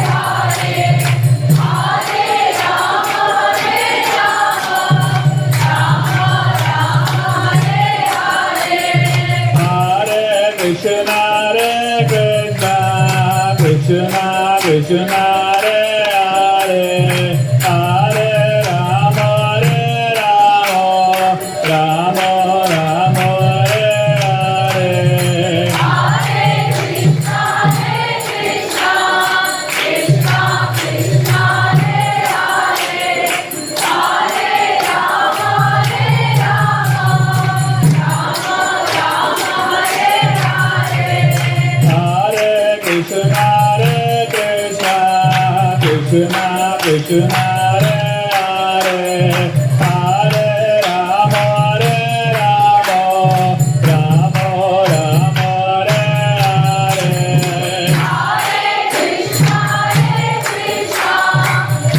S1: Hare Rama, Rama Rama, Hare Hare.
S2: Hare Krishna, Krishna Krishna, Hare Hare, Hare Rama, Rama Rama, Hare Hare.
S1: Hare Krishna, Krishna Krishna, Hare Hare, Hare Rama, Rama Rama, Hare Hare.
S2: Hare Krishna, Krishna Krishna, Hare Hare, Hare Rama, Rama Rama, Hare Hare.
S1: Hare Krishna,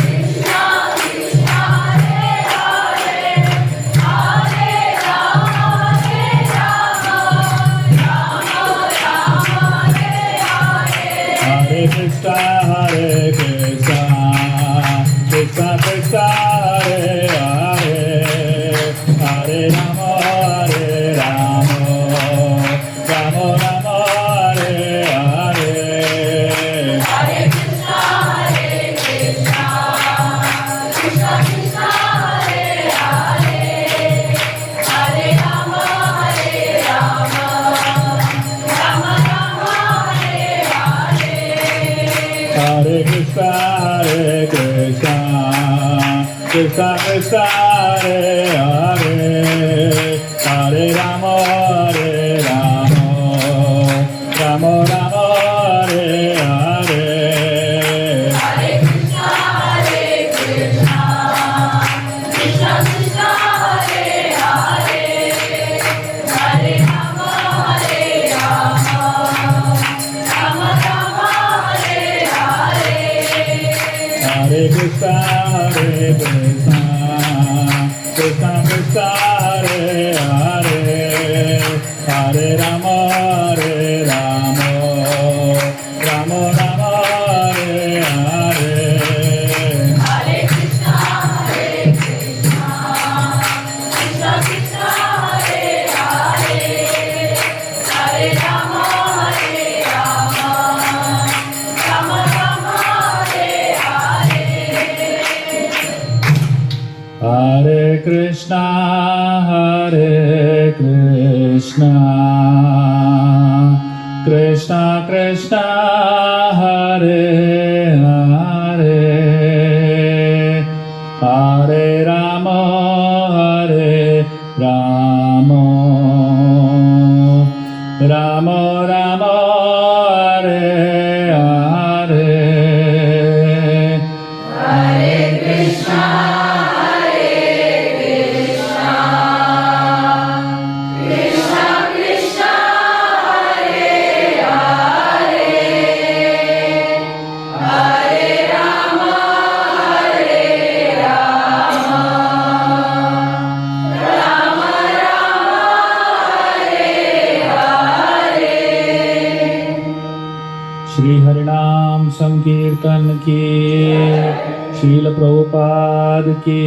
S1: Krishna Krishna, Hare Hare, Hare Rama, Rama Rama, Hare Hare.
S2: Hare Krishna, Krishna Krishna Hare Hare Hare Rama Rama Rama Hare Hare
S1: Hare Krishna Krishna Krishna Hare Hare Hare Rama Rama Rama Hare Hare
S2: Hare Krishna Krishna Krishna Hare Hare Hare Rama Rama Rama Rama Hare Hare
S1: Hare Krishna Krishna Krishna Hare Hare Hare Rama Rama Rama Hare Hare
S2: Hare Krishna Krishna Krishna Hare Hare Hare Rama Rama Rama Rama Hare Hare
S1: Hare Krishna Krishna Krishna Hare Hare Hare Rama Rama Rama Hare Hare
S2: Shri हरिनाम संकीर्तन की, श्रील प्रभुपाद की।